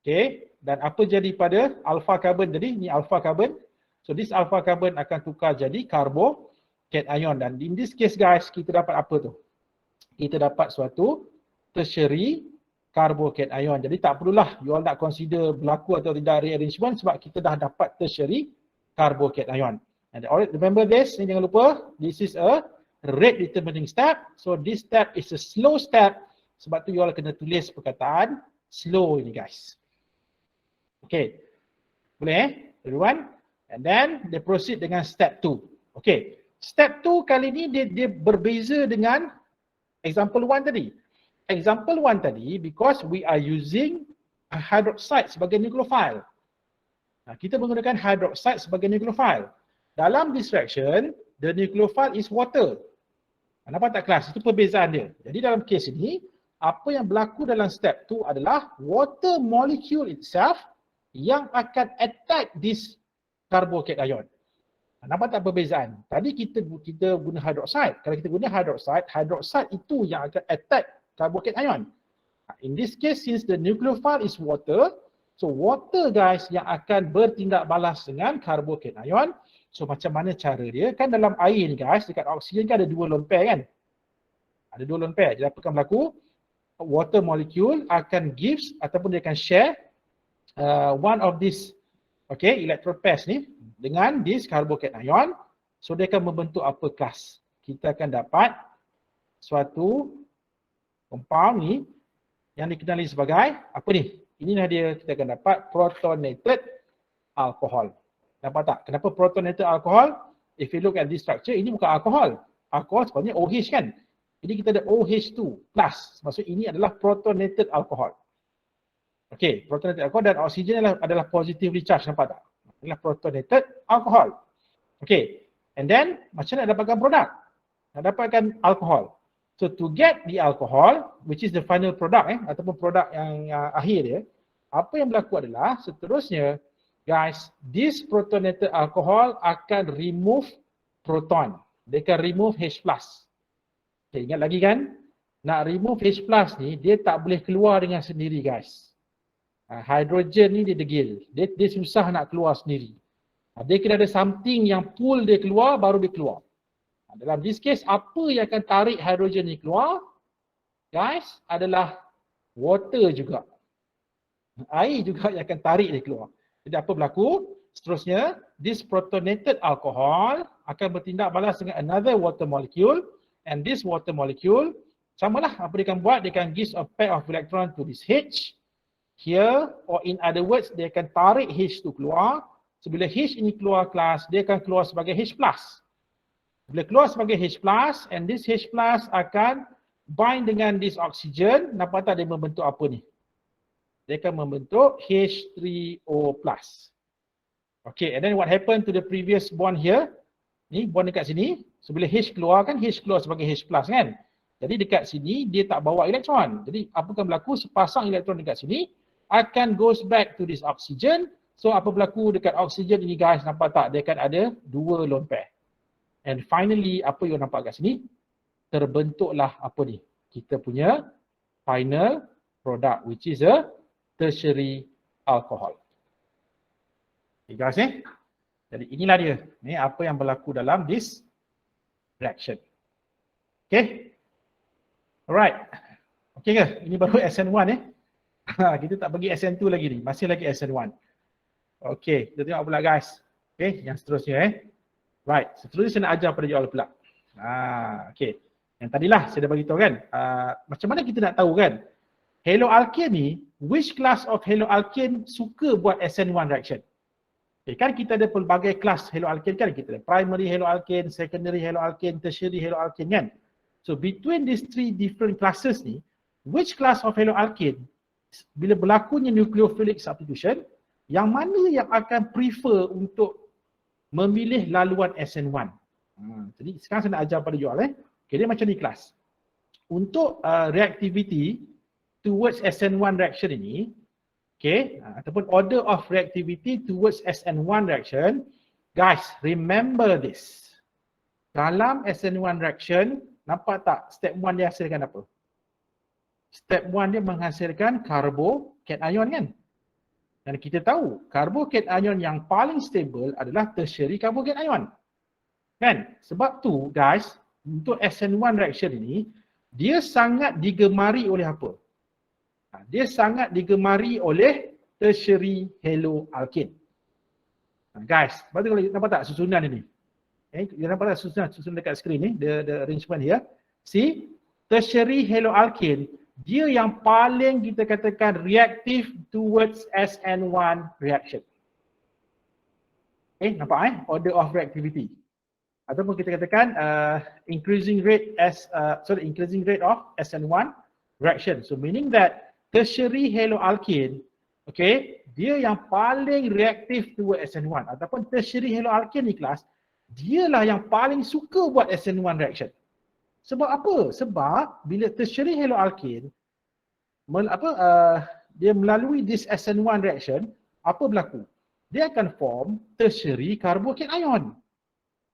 Okay, dan apa jadi pada alpha carbon tadi? Ni alpha carbon. So this alpha carbon akan tukar jadi carbocation ion, dan in this case guys, kita dapat apa tu? Kita dapat suatu tertiary carbocation ion. Jadi tak perlulah you all nak consider berlaku atau tidak rearrangement sebab kita dah dapat tertiary carbocation ion. And remember this, ni jangan lupa, this is a rate determining step. So this step is a slow step, sebab tu you all kena tulis perkataan slow ini guys. Okay, boleh everyone? And then they proceed dengan step 2. Okay, step 2 kali ni dia berbeza dengan example 1 tadi. Example 1 tadi, because we are using a hydroxide sebagai nucleophile. Kita menggunakan hydroxide sebagai nucleophile. Dalam this reaction, the nucleophile is water. Nampak tak kelas? Itu perbezaan dia. Jadi dalam kes ini, apa yang berlaku dalam step 2 adalah water molecule itself yang akan attack this carbocation ion. Nampak tak perbezaan? Tadi kita guna hydroxide. Kalau kita guna hydroxide itu yang akan attack carbocation ion. In this case, since the nucleophile is water, so water guys yang akan bertindak balas dengan carbocation ion. So macam mana cara dia? Kan dalam air ni guys, dekat oksigen kan ada 2 lone pair kan? Ada 2 lone pair. Jadi apa akan berlaku? Water molecule akan gives ataupun dia akan share one of this okay, electron pairs ni dengan this carbocation, so dia akan membentuk apa kelas? Kita akan dapat suatu compound ni yang dikenali sebagai apa ni? Inilah dia, kita akan dapat protonated alcohol. Nampak tak? Kenapa protonated alcohol? If you look at this structure, ini bukan alkohol. Alkohol sebenarnya OH kan? Jadi kita ada OH2 plus. Maksud ini adalah protonated alcohol. Okay, protonated alcohol dan oksigen adalah positively charged, nampak tak? Adalah protonated alcohol. Okay, and then macam mana nak dapatkan produk? Nak dapatkan alkohol. So to get the alcohol, which is the final product ataupun produk yang akhir dia, apa yang berlaku adalah seterusnya, guys, this protonated alcohol akan remove proton. Dia akan remove H+. Okay, ingat lagi kan? Nak remove H+ ni, dia tak boleh keluar dengan sendiri, guys. Hydrogen ni dia degil. Dia susah nak keluar sendiri. Dia kena ada something yang pull dia keluar, baru dia keluar. Dalam this case, apa yang akan tarik hydrogen ni keluar, guys, adalah water juga. Air juga yang akan tarik dia keluar. Jadi apa berlaku? Seterusnya, this protonated alcohol akan bertindak balas dengan another water molecule, and this water molecule, samalah apa dia akan buat, dia akan give a pair of electron to this H here, or in other words, dia akan tarik H tu keluar. So bila H ini keluar kelas, dia akan keluar sebagai H+. Bila keluar sebagai H+, and this H+ akan bind dengan this oxygen, nampak tak dia membentuk apa ni? Dia akan membentuk H3O+. Okay, and then what happened to the previous bond here? Ni bond dekat sini, so bila H keluar kan, H keluar sebagai H+ kan? Jadi dekat sini dia tak bawa elektron. Jadi apa akan berlaku? Sepasang elektron dekat sini akan goes back to this oxygen. So apa berlaku dekat oxygen ini, guys? Nampak tak? Dia akan ada 2 lone pair. And finally, apa yang nampak kat sini? Terbentuklah apa ni? Kita punya final product, which is a tertiary alcohol. Okay guys, jadi inilah dia. Ni apa yang berlaku dalam this reaction. Okay. Alright. Okay ke? Ini baru SN1 kita tak bagi SN2 lagi ni. Masih lagi SN1. Okay. Kita tengok pula guys. Okay. Yang seterusnya Right, seterusnya saya nak ajar pada you all pula. Okay. Yang tadilah saya dah bagi tahu kan. Macam mana kita nak tahu kan? Haloalkane ni, which class of haloalkane suka buat SN1 reaction? Okay, kan kita ada pelbagai kelas haloalkane kan? Kita ada primary haloalkane, secondary haloalkane, tertiary haloalkane kan? So between these 3 different classes ni, which class of haloalkane, bila berlakunya nucleophilic substitution, yang mana yang akan prefer untuk memilih laluan SN1. Jadi sekarang saya nak ajar pada you all. Okay, dia macam ni kelas. Untuk reactivity towards SN1 reaction ini, okay, ataupun order of reactivity towards SN1 reaction, guys, remember this. Dalam SN1 reaction, nampak tak step 1 dia hasilkan apa? Step 1 dia menghasilkan carbocation kan? Dan kita tahu carbocation yang paling stable adalah tertiary carbocation. Kan? Sebab tu guys, untuk SN1 reaction ini, dia sangat digemari oleh apa? Dia sangat digemari oleh tertiary haloalkane. Guys, nampak tak susunan ini? You nampak tak susunan dekat skrin ni, the arrangement here. See, tertiary haloalkane, dia yang paling kita katakan reactive towards SN1 reaction. Nampak order of reactivity. Ataupun kita katakan increasing rate of SN1 reaction. So meaning that tertiary haloalkane, okay, dia yang paling reactive towards SN1 ataupun tertiary haloalkane ni kelas, dialah yang paling suka buat SN1 reaction. Sebab apa? Sebab bila tertiary haloalkane dia melalui this SN1 reaction, apa berlaku? Dia akan form tertiary carbocation.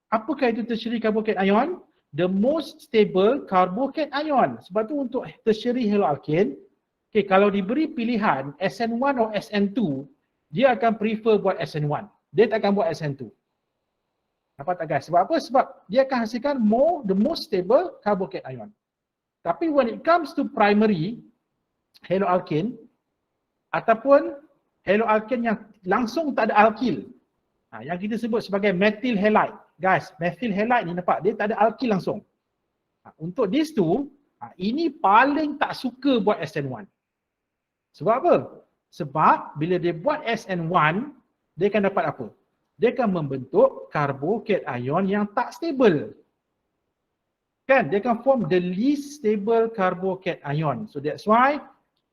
Apakah itu tertiary carbocation? The most stable carbocation. Sebab tu untuk tertiary haloalkane, okay, kalau diberi pilihan SN1 atau SN2, dia akan prefer buat SN1. Dia tak akan buat SN2. Nampak tak guys? Sebab apa? Sebab dia akan hasilkan the most stable carbocation. Tapi when it comes to primary haloalkane ataupun haloalkane yang langsung tak ada alkil. Yang kita sebut sebagai methyl halide. Guys, methyl halide ni nampak, dia tak ada alkil langsung. Untuk these two, ini paling tak suka buat SN1. Sebab apa? Sebab bila dia buat SN1, dia akan dapat apa? Dia akan membentuk carbocation yang tak stable. Kan? Dia akan form the least stable carbocation. So that's why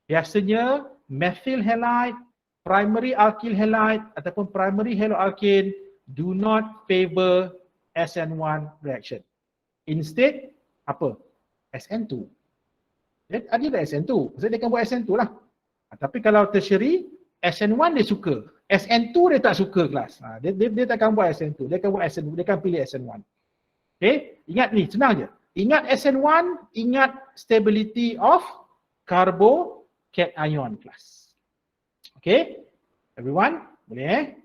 biasanya methyl halide, primary alkyl halide ataupun primary haloalkane do not favor SN1 reaction. Instead, apa? SN2. Dia ada SN2. Maksudnya dia akan buat SN2 lah. Tapi kalau tertiary, SN1 dia suka. SN2 dia tak suka kelas. Dia tak akan buat SN2. Dia akan buat SN2. Dia akan pilih SN1. Okay? Ingat ni, senang je. Ingat SN1, ingat stability of carbocation class. Okay? Everyone? Boleh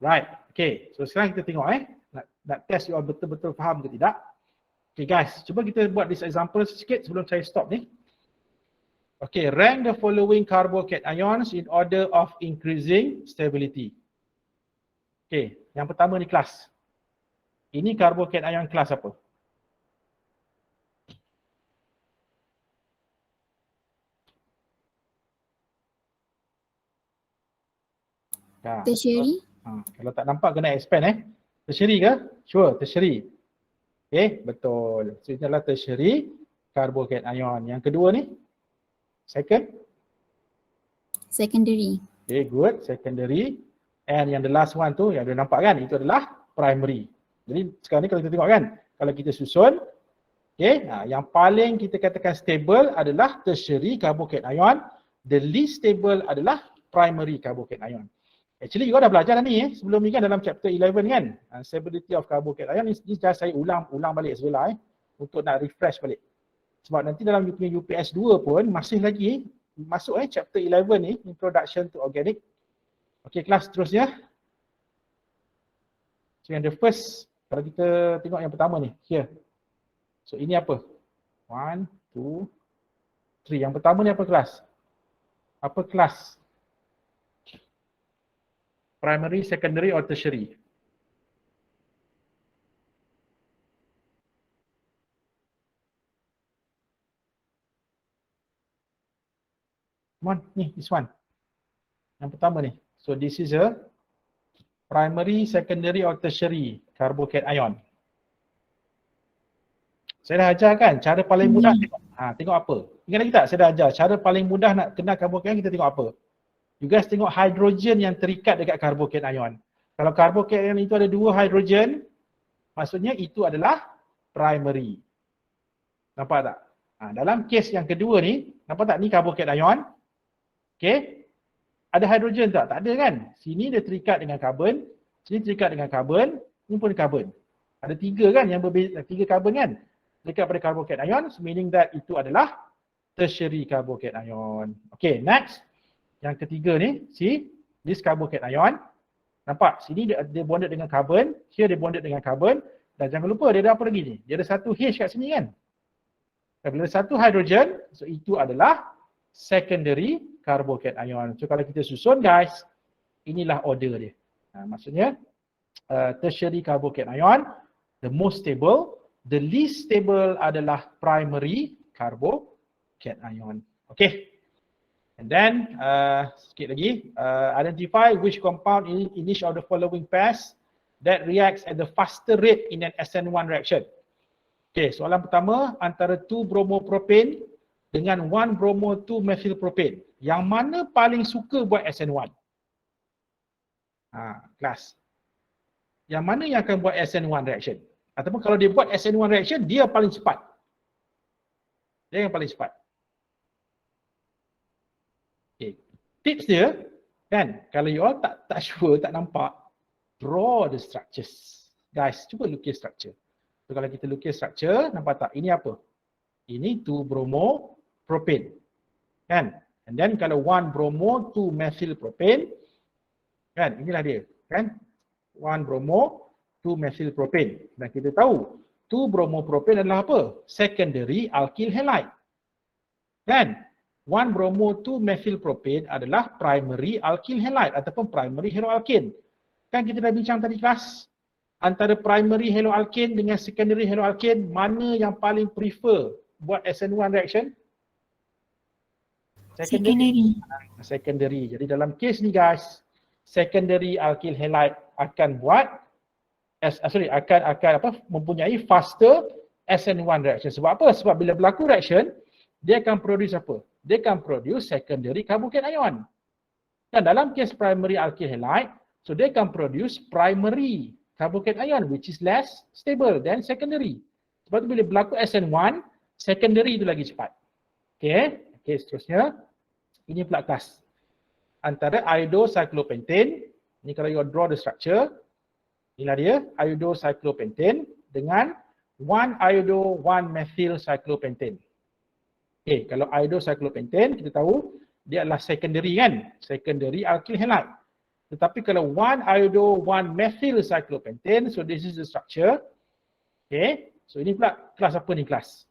Right. Okay. So sekarang kita tengok nak test you all betul-betul faham ke tidak. Okay guys, cuba kita buat this example sikit sebelum saya stop ni. Okay, rank the following carbocations in order of increasing stability. Okay, yang pertama ni kelas. Ini carbocation kelas apa? Tertiary. Kalau tak nampak kena expand Tertiary ke? Sure, tertiary. Okay, betul. So ini adalah tertiary carbocation. Yang kedua ni? Secondary. Okay, good. Secondary. And yang the last one tu, yang dah nampak kan? Itu adalah primary. Jadi sekarang ni kalau kita tengok kan, kalau kita susun, okay, yang paling kita katakan stable adalah tertiary carbocation. The least stable adalah primary carbocation. Actually you dah belajar dah ni sebelum ni kan dalam chapter 11 kan. Stability of carbocation ni just saya ulang balik sebelah untuk nak refresh balik. Sebab nanti dalam UPS 2 pun masih lagi masuk chapter 11 ni, Introduction to Organic. Okay, kelas terusnya. So yang the first, kalau kita tengok yang pertama ni, here. So ini apa? 1, 2, 3. Yang pertama ni apa kelas? Apa kelas? Primary, secondary or tertiary? Come on, ni, this one. Yang pertama ni. So this is a primary, secondary or tertiary carbocation. Saya dah ajar kan cara paling mudah tengok. Tengok apa? Ingat lagi tak? Saya dah ajar cara paling mudah nak kenal carbocation kita tengok apa? You guys tengok hidrogen yang terikat dekat carbocation. Kalau carbocation itu ada 2 hidrogen, maksudnya itu adalah primary. Nampak tak? Dalam kes yang kedua ni, nampak tak ni carbocation? Okay. Ada hidrogen tak? Tak ada kan? Sini dia terikat dengan karbon, sini terikat dengan karbon, ni pun karbon. Ada 3 kan yang berbeza, 3 karbon kan? Dekat pada carbocation, meaning that itu adalah tertiary carbocation. Okay, next. Yang ketiga ni, see, this carbocation. Nampak? Sini dia bonded dengan karbon, here dia bonded dengan karbon. Dan jangan lupa dia ada apa lagi ni? Dia ada 1 H kat sini kan? Dan bila 1 hidrogen, so itu adalah secondary carbocation. So kalau kita susun guys, inilah order dia. Maksudnya tertiary carbocation, the most stable, the least stable adalah primary carbocation. Okay. And then sikit lagi, identify which compound in each of the following pairs that reacts at the faster rate in an SN1 reaction. Okay, soalan pertama, antara 2-bromopropane dengan 1-bromo-2-methylpropane. Yang mana paling suka buat SN1? Kelas. Yang mana yang akan buat SN1 reaction? Ataupun kalau dia buat SN1 reaction, dia paling cepat. Dia yang paling cepat. Okay. Tips dia, kan, kalau you all tak sure, tak nampak, draw the structures. Guys, cuba lukis structure. So kalau kita lukis structure, nampak tak? Ini apa? Ini 2-bromo-propane. Kan? And then kalau 1-bromo-2-methylpropane, kan? Inilah dia. Kan? 1-bromo-2-methylpropane. Dan kita tahu, 2-bromopropane adalah apa? Secondary alkyl halide. Kan? 1-bromo 2-methylpropane adalah primary alkyl halide ataupun primary haloalkane. Kan kita dah bincang tadi kelas, antara primary haloalkane dengan secondary haloalkane, mana yang paling prefer buat SN1 reaction? Secondary. Jadi dalam kes ni guys, secondary alkyl halide akan buat mempunyai faster SN1 reaction. Sebab apa? Sebab bila berlaku reaction, dia akan produce apa? Dia akan produce secondary carbocation ion. Dan dalam kes primary alkyl halide, so dia akan produce primary carbocation ion which is less stable than secondary. Sebab tu bila berlaku SN1, secondary itu lagi cepat. Okay, seterusnya. Ini pula kelas. Antara iodocyclopentane, ni kalau you draw the structure, inilah dia, iodocyclopentane dengan 1-iodo-1-methylcyclopentane. Okay, kalau iodocyclopentane, kita tahu dia adalah secondary kan? Secondary alkyl halide. Tetapi kalau 1-iodo-1-methylcyclopentane, so this is the structure. Okay, so ini pula kelas apa ni kelas?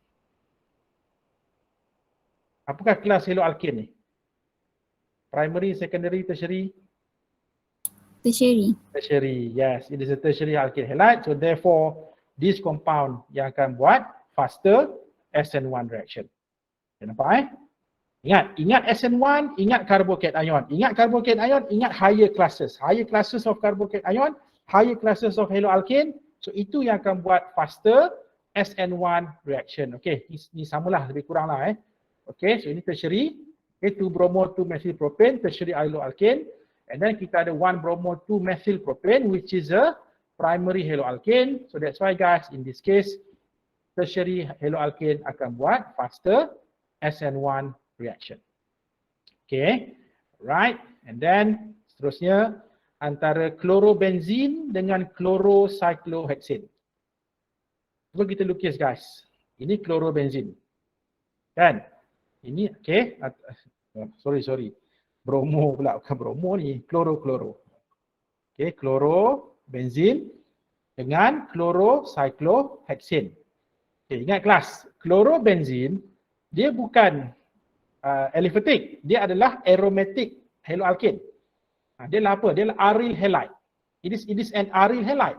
Apakah kelas haloalkane ni? Primary, secondary, tertiary? Tertiary, yes. It is a tertiary alkyl halide. So therefore, this compound yang akan buat faster SN1 reaction. Nampak Ingat SN1, ingat carbocation ion. Ingat carbocation ion, ingat higher classes. Higher classes of carbocation ion, higher classes of haloalkane. So itu yang akan buat faster SN1 reaction. Okay, ni samalah lebih kurang lah Okay, so ini tertiary. Okay, 2-bromo 2-methylpropane, tertiary haloalkane. And then kita ada 1-bromo 2-methylpropane which is a primary haloalkane. So that's why guys, in this case, tertiary haloalkane akan buat faster SN1 reaction. Okay, right. And then seterusnya antara chlorobenzene dengan chlorocyclohexane. Cuba kita lukis guys. Ini chlorobenzene. Kan? Ini okay. Sorry. Bromo pula, bukan bromo ni, chloro. Okay, chlorobenzene dengan chlorocyclohexane. Okay, ingat kelas, chlorobenzene dia bukan aliphatic, dia adalah aromatic haloalkane. Dia adalah apa? Dia adalah aryl halide. It is an aryl halide.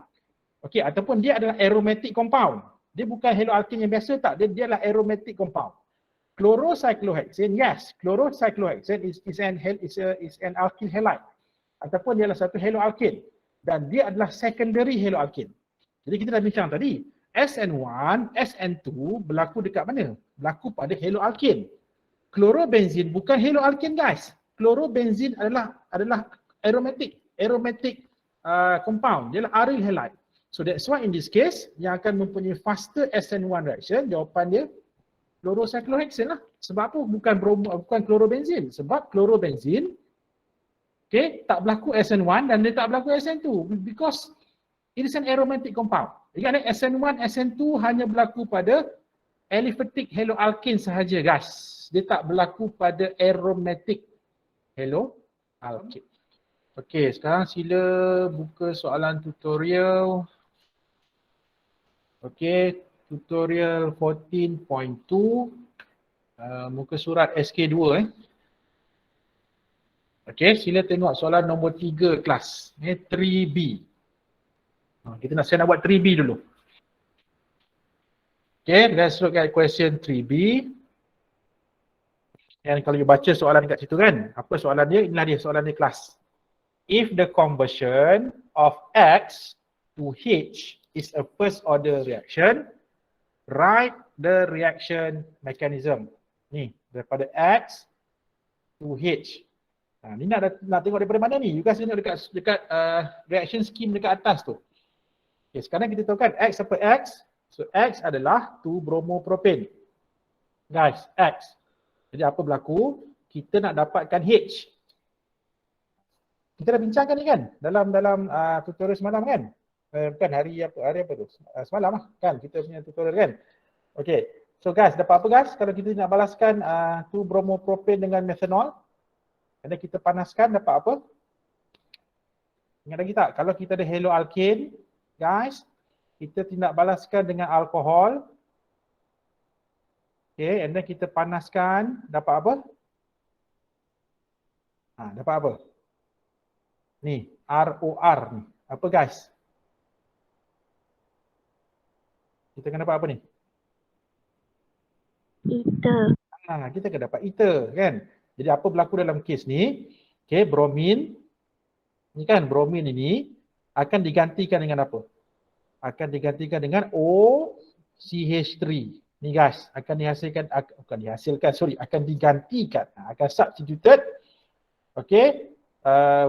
Okay, ataupun dia adalah aromatic compound. Dia bukan haloalkane yang biasa tak, dia adalah aromatic compound. Chlorocyclohexane, yes, chlorocyclohexane is an alkyl halide ataupun dia adalah satu haloalkane dan dia adalah secondary haloalkane. Jadi kita dah bincang tadi, SN1, SN2 berlaku dekat mana? Berlaku pada haloalkane. Chlorobenzene bukan haloalkane guys. Chlorobenzene adalah aromatic compound. Dia adalah aryl halide. So that's why in this case yang akan mempunyai faster SN1 reaction, jawapan dia chlorocyclohexane lah. Sebab apa? Bukan chlorobenzene. Sebab chlorobenzene tak berlaku SN1 dan dia tak berlaku SN2 because it is an aromatic compound. Ingat SN1, SN2 hanya berlaku pada aliphatic haloalkane sahaja guys. Dia tak berlaku pada aromatic haloalkane. Okey, sekarang sila buka soalan tutorial. Okey, tutorial 14.2 muka surat SK2 Okey, sila tengok soalan nombor 3 kelas. 3B. Saya nak buat 3B dulu. Okay, let's look at question 3B. Dan kalau you baca soalan kat situ kan, apa soalan dia? Inilah dia soalan dia kelas. If the conversion of X to H is a first order reaction, write the reaction mechanism. Ni, daripada X to H. Ni nak tengok daripada mana ni? You guys tengok dekat reaction scheme dekat atas tu. Okay, sekarang kita tahu kan X apa X? So X adalah 2-bromopropane. Guys, X. Jadi apa berlaku? Kita nak dapatkan H. Kita dah bincangkan ni kan? Dalam tutorial semalam kan? Bukan hari apa tu? Semalam lah kan? Kita punya tutorial kan? Okay. So guys, dapat apa guys? Kalau kita nak balaskan 2-bromopropane dengan methanol, dan kita panaskan, dapat apa? Ingat lagi tak? Kalau kita ada haloalkane, guys, kita tindak balaskan dengan alkohol. Okay, and then kita panaskan, dapat apa? Dapat apa? Ni, ROR ni. Apa guys? Kita akan dapat apa ni? Ether. Kita akan dapat ether kan. Jadi apa berlaku dalam kes ni? Okay, bromin. Ni kan bromin ini akan digantikan dengan apa? Akan digantikan dengan OCH3. Ni guys, akan digantikan. Akan substituted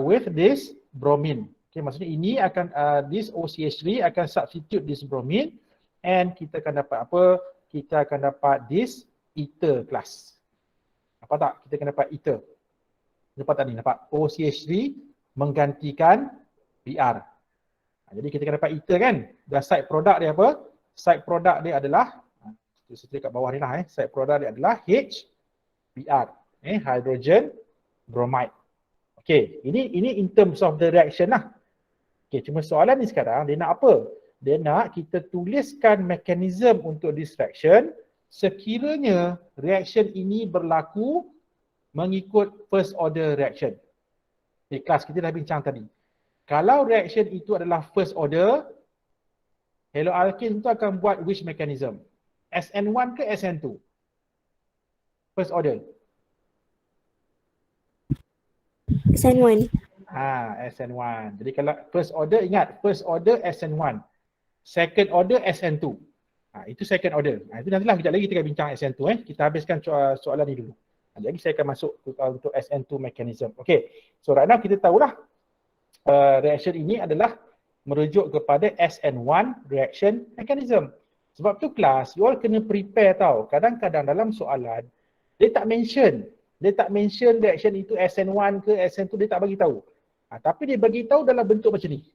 with this bromine. Okay, maksudnya ini akan this OCH3 akan substitute this bromine and kita akan dapat apa? Kita akan dapat this ether class. Apa tak? Kita akan dapat ether. Dapat tak ni? Dapat OCH3 menggantikan Br. Jadi kita akan dapat ether kan? Dan side product dia apa? Side product dia adalah saya tulis kat bawah ni lah side product dia adalah HBr. Hydrogen bromide. Okay, ini in terms of the reaction lah. Okay, cuma soalan ni sekarang dia nak apa? Dia nak kita tuliskan mekanisme untuk this reaction sekiranya reaction ini berlaku mengikut first order reaction. Okay, kelas kita dah bincang tadi. Kalau reaction itu adalah first order, haloalkane itu akan buat which mechanism? SN1 ke SN2? First order. SN1. SN1. Jadi kalau first order, ingat first order SN1. Second order SN2. Itu second order. Itu nantilah kejap lagi kita akan bincang SN2. Kita habiskan soalan ni dulu. Nanti lagi saya akan masuk untuk SN2 mechanism. Okay. So right now kita tahulah reaction ini adalah merujuk kepada SN1 reaction mechanism. Sebab tu kelas, you all kena prepare tau. Kadang-kadang dalam soalan, dia tak mention reaction itu SN1 ke SN2, dia tak bagi tahu. Tapi dia bagi tahu dalam bentuk macam ni.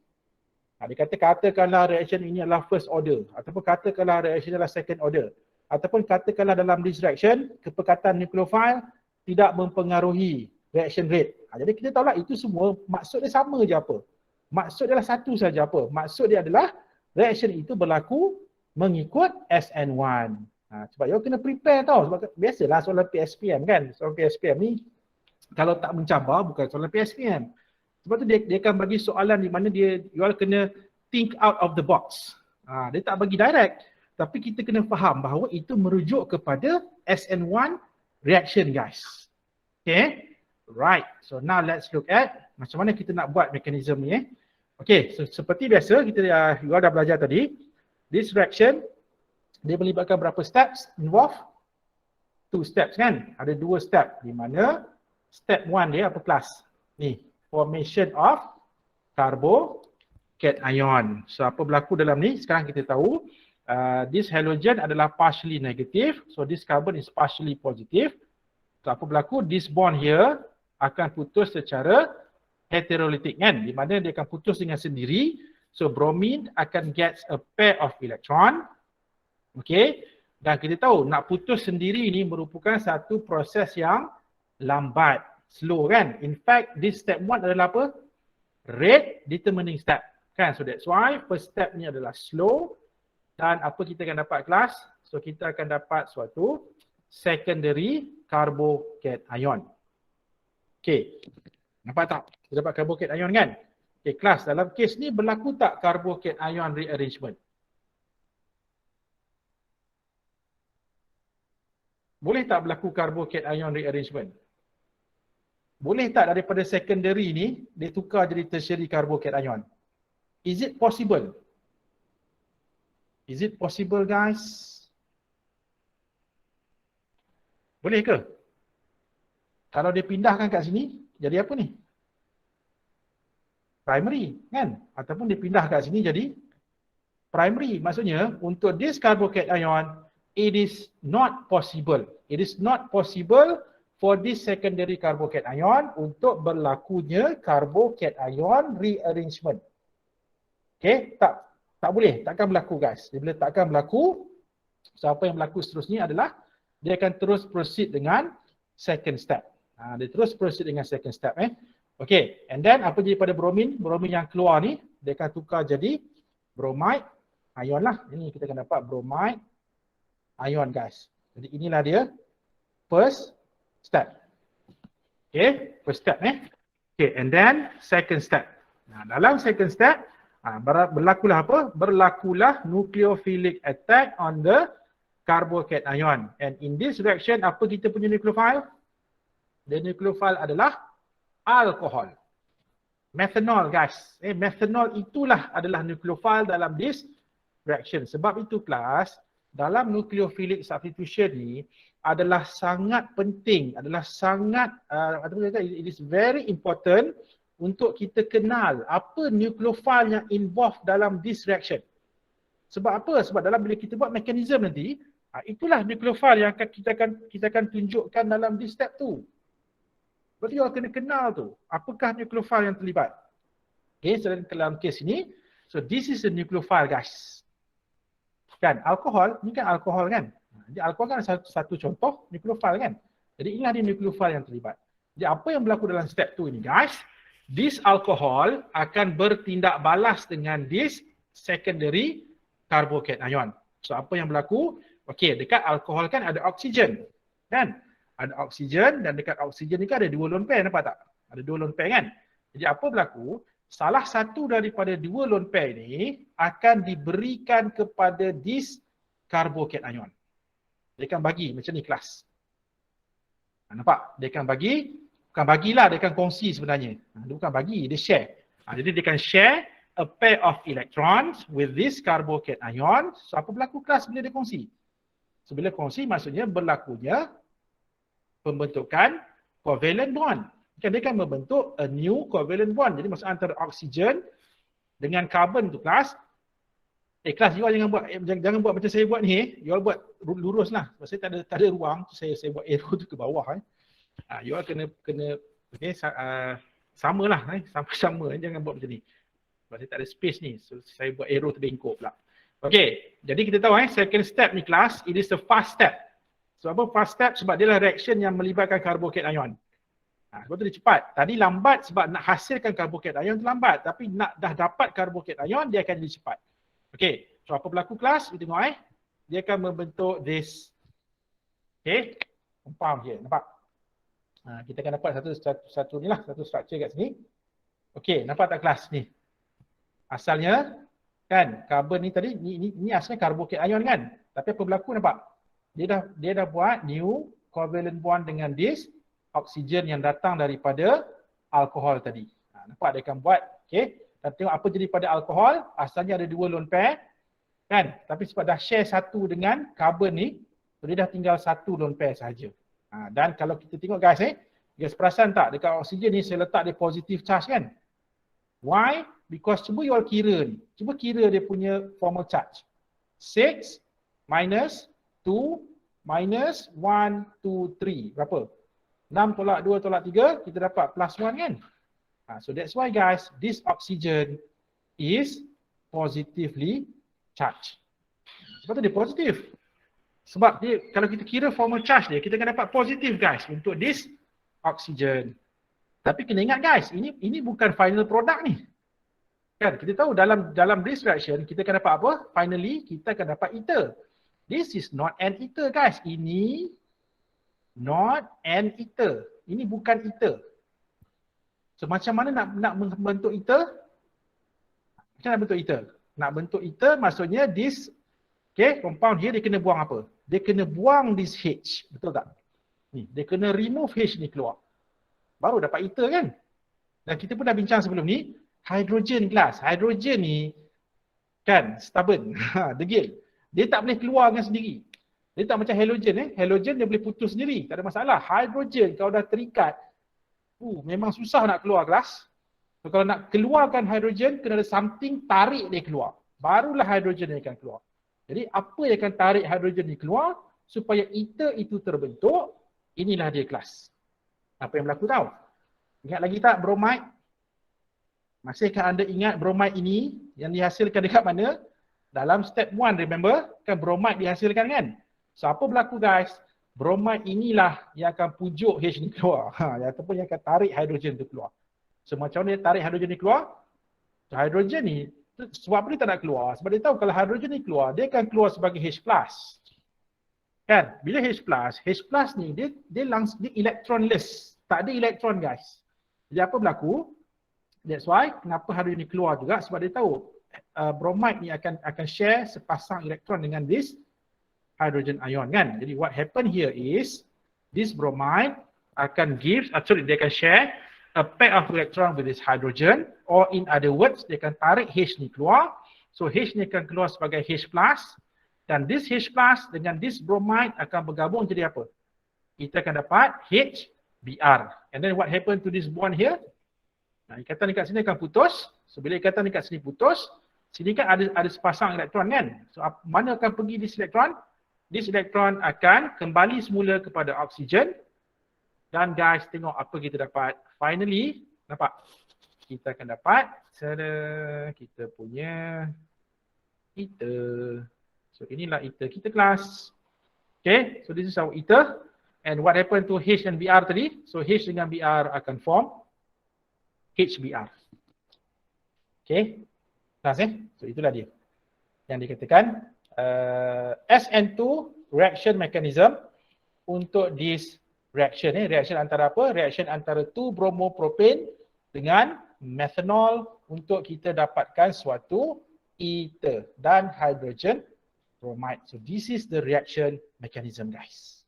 Dia katakanlah reaction ini adalah first order, ataupun katakanlah reaction adalah second order, ataupun katakanlah dalam this reaction, kepekatan nukleofil tidak mempengaruhi reaction rate. Jadi kita tahulah itu semua maksud dia sama je apa. Maksud dia adalah satu saja apa. Maksud dia adalah reaction itu berlaku mengikut SN1. Sebab you kena prepare tau. Sebab biasalah soalan PSPM kan. Soalan PSPM ni kalau tak mencabar bukan soalan PSPM. Sebab tu dia akan bagi soalan di mana you all kena think out of the box. Dia tak bagi direct. Tapi kita kena faham bahawa itu merujuk kepada SN1 reaction guys. Okay. Right. So now let's look at macam mana kita nak buat mekanisme ni. Okay. So seperti biasa kita you all dah belajar tadi. This reaction dia melibatkan berapa steps involved? 2 steps kan? Ada 2 step di mana step 1 dia apa kelas? Ni, formation of carbocation. So apa berlaku dalam ni? Sekarang kita tahu this halogen adalah partially negative. So this carbon is partially positive. So apa berlaku? This bond here akan putus secara heterolytic kan? Di mana dia akan putus dengan sendiri. So bromine akan get a pair of electron. Okay. Dan kita tahu nak putus sendiri ni merupakan satu proses yang lambat. Slow kan? In fact, this step 1 adalah apa? Rate determining step. Kan? So that's why first step ni adalah slow. Dan apa kita akan dapat kelas? So kita akan dapat suatu secondary carbocation. Okay. Nampak tak? Kita dapat carbocation kan? Okay, kelas dalam kes ni berlaku tak carbocation rearrangement? Boleh tak berlaku carbocation rearrangement? Boleh tak daripada secondary ni dia tukar jadi tertiary carbocation? Is it possible? Is it possible guys? Boleh ke? Kalau dia pindahkan kat sini, jadi apa ni? Primary kan? Ataupun dia pindah kat sini jadi primary. Maksudnya untuk this carbocation, it is not possible. It is not possible for this secondary carbocation untuk berlakunya carbocation rearrangement. Okay, tak boleh, takkan berlaku guys. Bila takkan berlaku, so apa yang berlaku seterusnya adalah dia akan terus proceed dengan second step. Dia terus proceed dengan second step Okay, and then apa jadi pada bromin? Bromin yang keluar ni, dia akan tukar jadi bromide ion lah. Ini kita akan dapat bromide ion guys. Jadi inilah dia first step. Okay, first step Okay, and then second step. Nah, dalam second step, berlakulah apa? Berlakulah nucleophilic attack on the carbocation. And in this reaction, apa kita punya nucleophile? The nucleophile adalah alkohol. Methanol guys. Methanol itulah adalah nucleophile dalam this reaction. Sebab itu kelas, dalam nucleophilic substitution ni adalah sangat penting, adalah sangat it is very important untuk kita kenal apa nucleophile yang involved dalam this reaction. Sebab apa? Sebab dalam bila kita buat mekanisme nanti, itulah nucleophile yang kita akan tunjukkan dalam this step tu. Berarti you kena kenal tu, apakah nucleophile yang terlibat. Okay, so dalam kes ini, so this is the nucleophile guys. Kan, alkohol, ni kan alkohol kan. Jadi alkohol kan satu contoh nucleophile kan. Jadi inilah dia nucleophile yang terlibat. Jadi apa yang berlaku dalam step 2 ini guys, this alcohol akan bertindak balas dengan this secondary carbocation. So apa yang berlaku? Okey, dekat alkohol kan ada oksigen. Kan? Ada oksigen dan dekat oksigen ni kan ada 2 lone pair, nampak tak? Ada 2 lone pair kan? Jadi apa berlaku? Salah satu daripada 2 lone pair ni akan diberikan kepada this carbocation. Dia akan bagi macam ni kelas. Nampak? Dia akan bagi, bukan bagilah, dia akan kongsi sebenarnya. Dia bukan bagi, dia share. Jadi dia akan share a pair of electrons with this carbocation. So apa berlaku kelas bila dia kongsi? So bila kongsi maksudnya berlakunya pembentukan covalent bond. Kan dia akan membentuk a new covalent bond. Jadi maksud antara oksigen dengan karbon tu kelas. Kelas you all jangan buat macam saya buat ni. You all buat lurus lah. Sebab saya tak ada ruang. Saya buat arrow tu ke bawah. You all kena okay, samalah. Sama-sama. Jangan buat macam ni. Sebab saya tak ada space ni. So saya buat arrow terbengkok pula. Okay. Jadi kita tahu second step ni kelas. It is the fast step. Sebab apa fast step? Sebab dia lah reaction yang melibatkan carbocation. Sebab tu dia cepat. Tadi lambat sebab nak hasilkan carbocation tu lambat. Tapi nak dah dapat carbocation dia akan jadi cepat. Okay, so apa berlaku kelas? You tengok dia akan membentuk this. Okay, compound here, nampak? Kita akan dapat satu ni lah, satu structure kat sini. Okay, nampak tak kelas ni? Asalnya, kan, carbon ni tadi, ni asalnya carbocation kan? Tapi apa berlaku nampak? Dia dah buat new covalent bond dengan this oksigen yang datang daripada alkohol tadi. Nampak dia akan buat, okay? Dan tengok apa jadi pada alkohol, asalnya ada 2 lone pair. Kan? Tapi sebab dah share satu dengan carbon ni, dia dah tinggal 1 lone pair sahaja. Dan kalau kita tengok guys, guys perasan tak dekat oksigen ni saya letak dia positive charge kan? Why? Because cuba you all kira ni. Cuba kira dia punya formal charge. 6 minus 2 minus 1, 2, 3. Berapa? 6 tolak 2 tolak 3, kita dapat plus 1 kan? So that's why guys, this oxygen is positively charged. Sebab tu dia positif. Sebab dia, kalau kita kira formal charge dia, kita akan dapat positif guys untuk this oxygen. Tapi kena ingat guys, ini bukan final product ni. Kan, kita tahu dalam this reaction, kita akan dapat apa? Finally, kita akan dapat ether. This is not an ether guys. Ini not an ether. Ini bukan ether. So macam mana nak membentuk ether? Macam mana nak bentuk ether? Nak bentuk ether maksudnya this compound here dia kena buang apa? Dia kena buang this H. Betul tak? Ni, dia kena remove H ni keluar. Baru dapat ether kan? Dan kita pun dah bincang sebelum ni, hydrogen gas. Hydrogen ni kan stubborn, degil. Dia tak boleh keluar dengan sendiri. Dia tak macam halogen Halogen dia boleh putus sendiri, tak ada masalah. Hydrogen kalau dah terikat memang susah nak keluar kelas. So, kalau nak keluarkan hidrogen, kena ada something tarik dia keluar. Barulah hidrogen dia akan keluar. Jadi apa yang akan tarik hidrogen ni keluar supaya ether itu terbentuk? Inilah dia kelas. Apa yang berlaku tahu? Ingat lagi tak bromide? Masihkah anda ingat bromide ini yang dihasilkan dekat mana? Dalam step 1 remember? Kan bromide dihasilkan kan? So apa berlaku guys? Bromide inilah yang akan pujuk H ni keluar. Ataupun yang akan tarik hidrogen tu keluar. So macam mana dia tarik hidrogen ni keluar? So hidrogen ni, sebab apa dia tak nak keluar? Sebab dia tahu kalau hidrogen ni keluar, dia akan keluar sebagai H+. Kan? Bila H+, H+ ni dia electronless. tak ada elektron guys. Jadi apa berlaku? That's why kenapa hydrogen ni keluar juga, sebab dia tahu bromide ni akan share sepasang elektron dengan this hydrogen ion kan. Jadi what happen here is this bromide akan they akan share a pair of electron with this hydrogen, or in other words dia akan tarik H ni keluar. So H ni akan keluar sebagai H+, dan this H+ dengan this bromide akan bergabung jadi apa? Kita akan dapat HBr. And then what happen to this bond here? Nah, ikatan dekat sini akan putus. So bila ikatan dekat sini putus, sini kan ada sepasang elektron kan? So mana akan pergi this elektron? This elektron akan kembali semula kepada oksigen. Dan guys, tengok apa kita dapat. Finally, nampak? Kita akan dapat kita punya ether. So inilah ether kita kelas. Okay, so this is our ether. And what happened to H and Br tadi? So H dengan Br akan form HBr. Okay, kelas So itulah dia yang dikatakan SN2 reaction mechanism untuk this reaction. Reaction antara apa? Reaction antara 2-bromopropane dengan methanol untuk kita dapatkan suatu ether dan hydrogen bromide. So this is the reaction mechanism guys.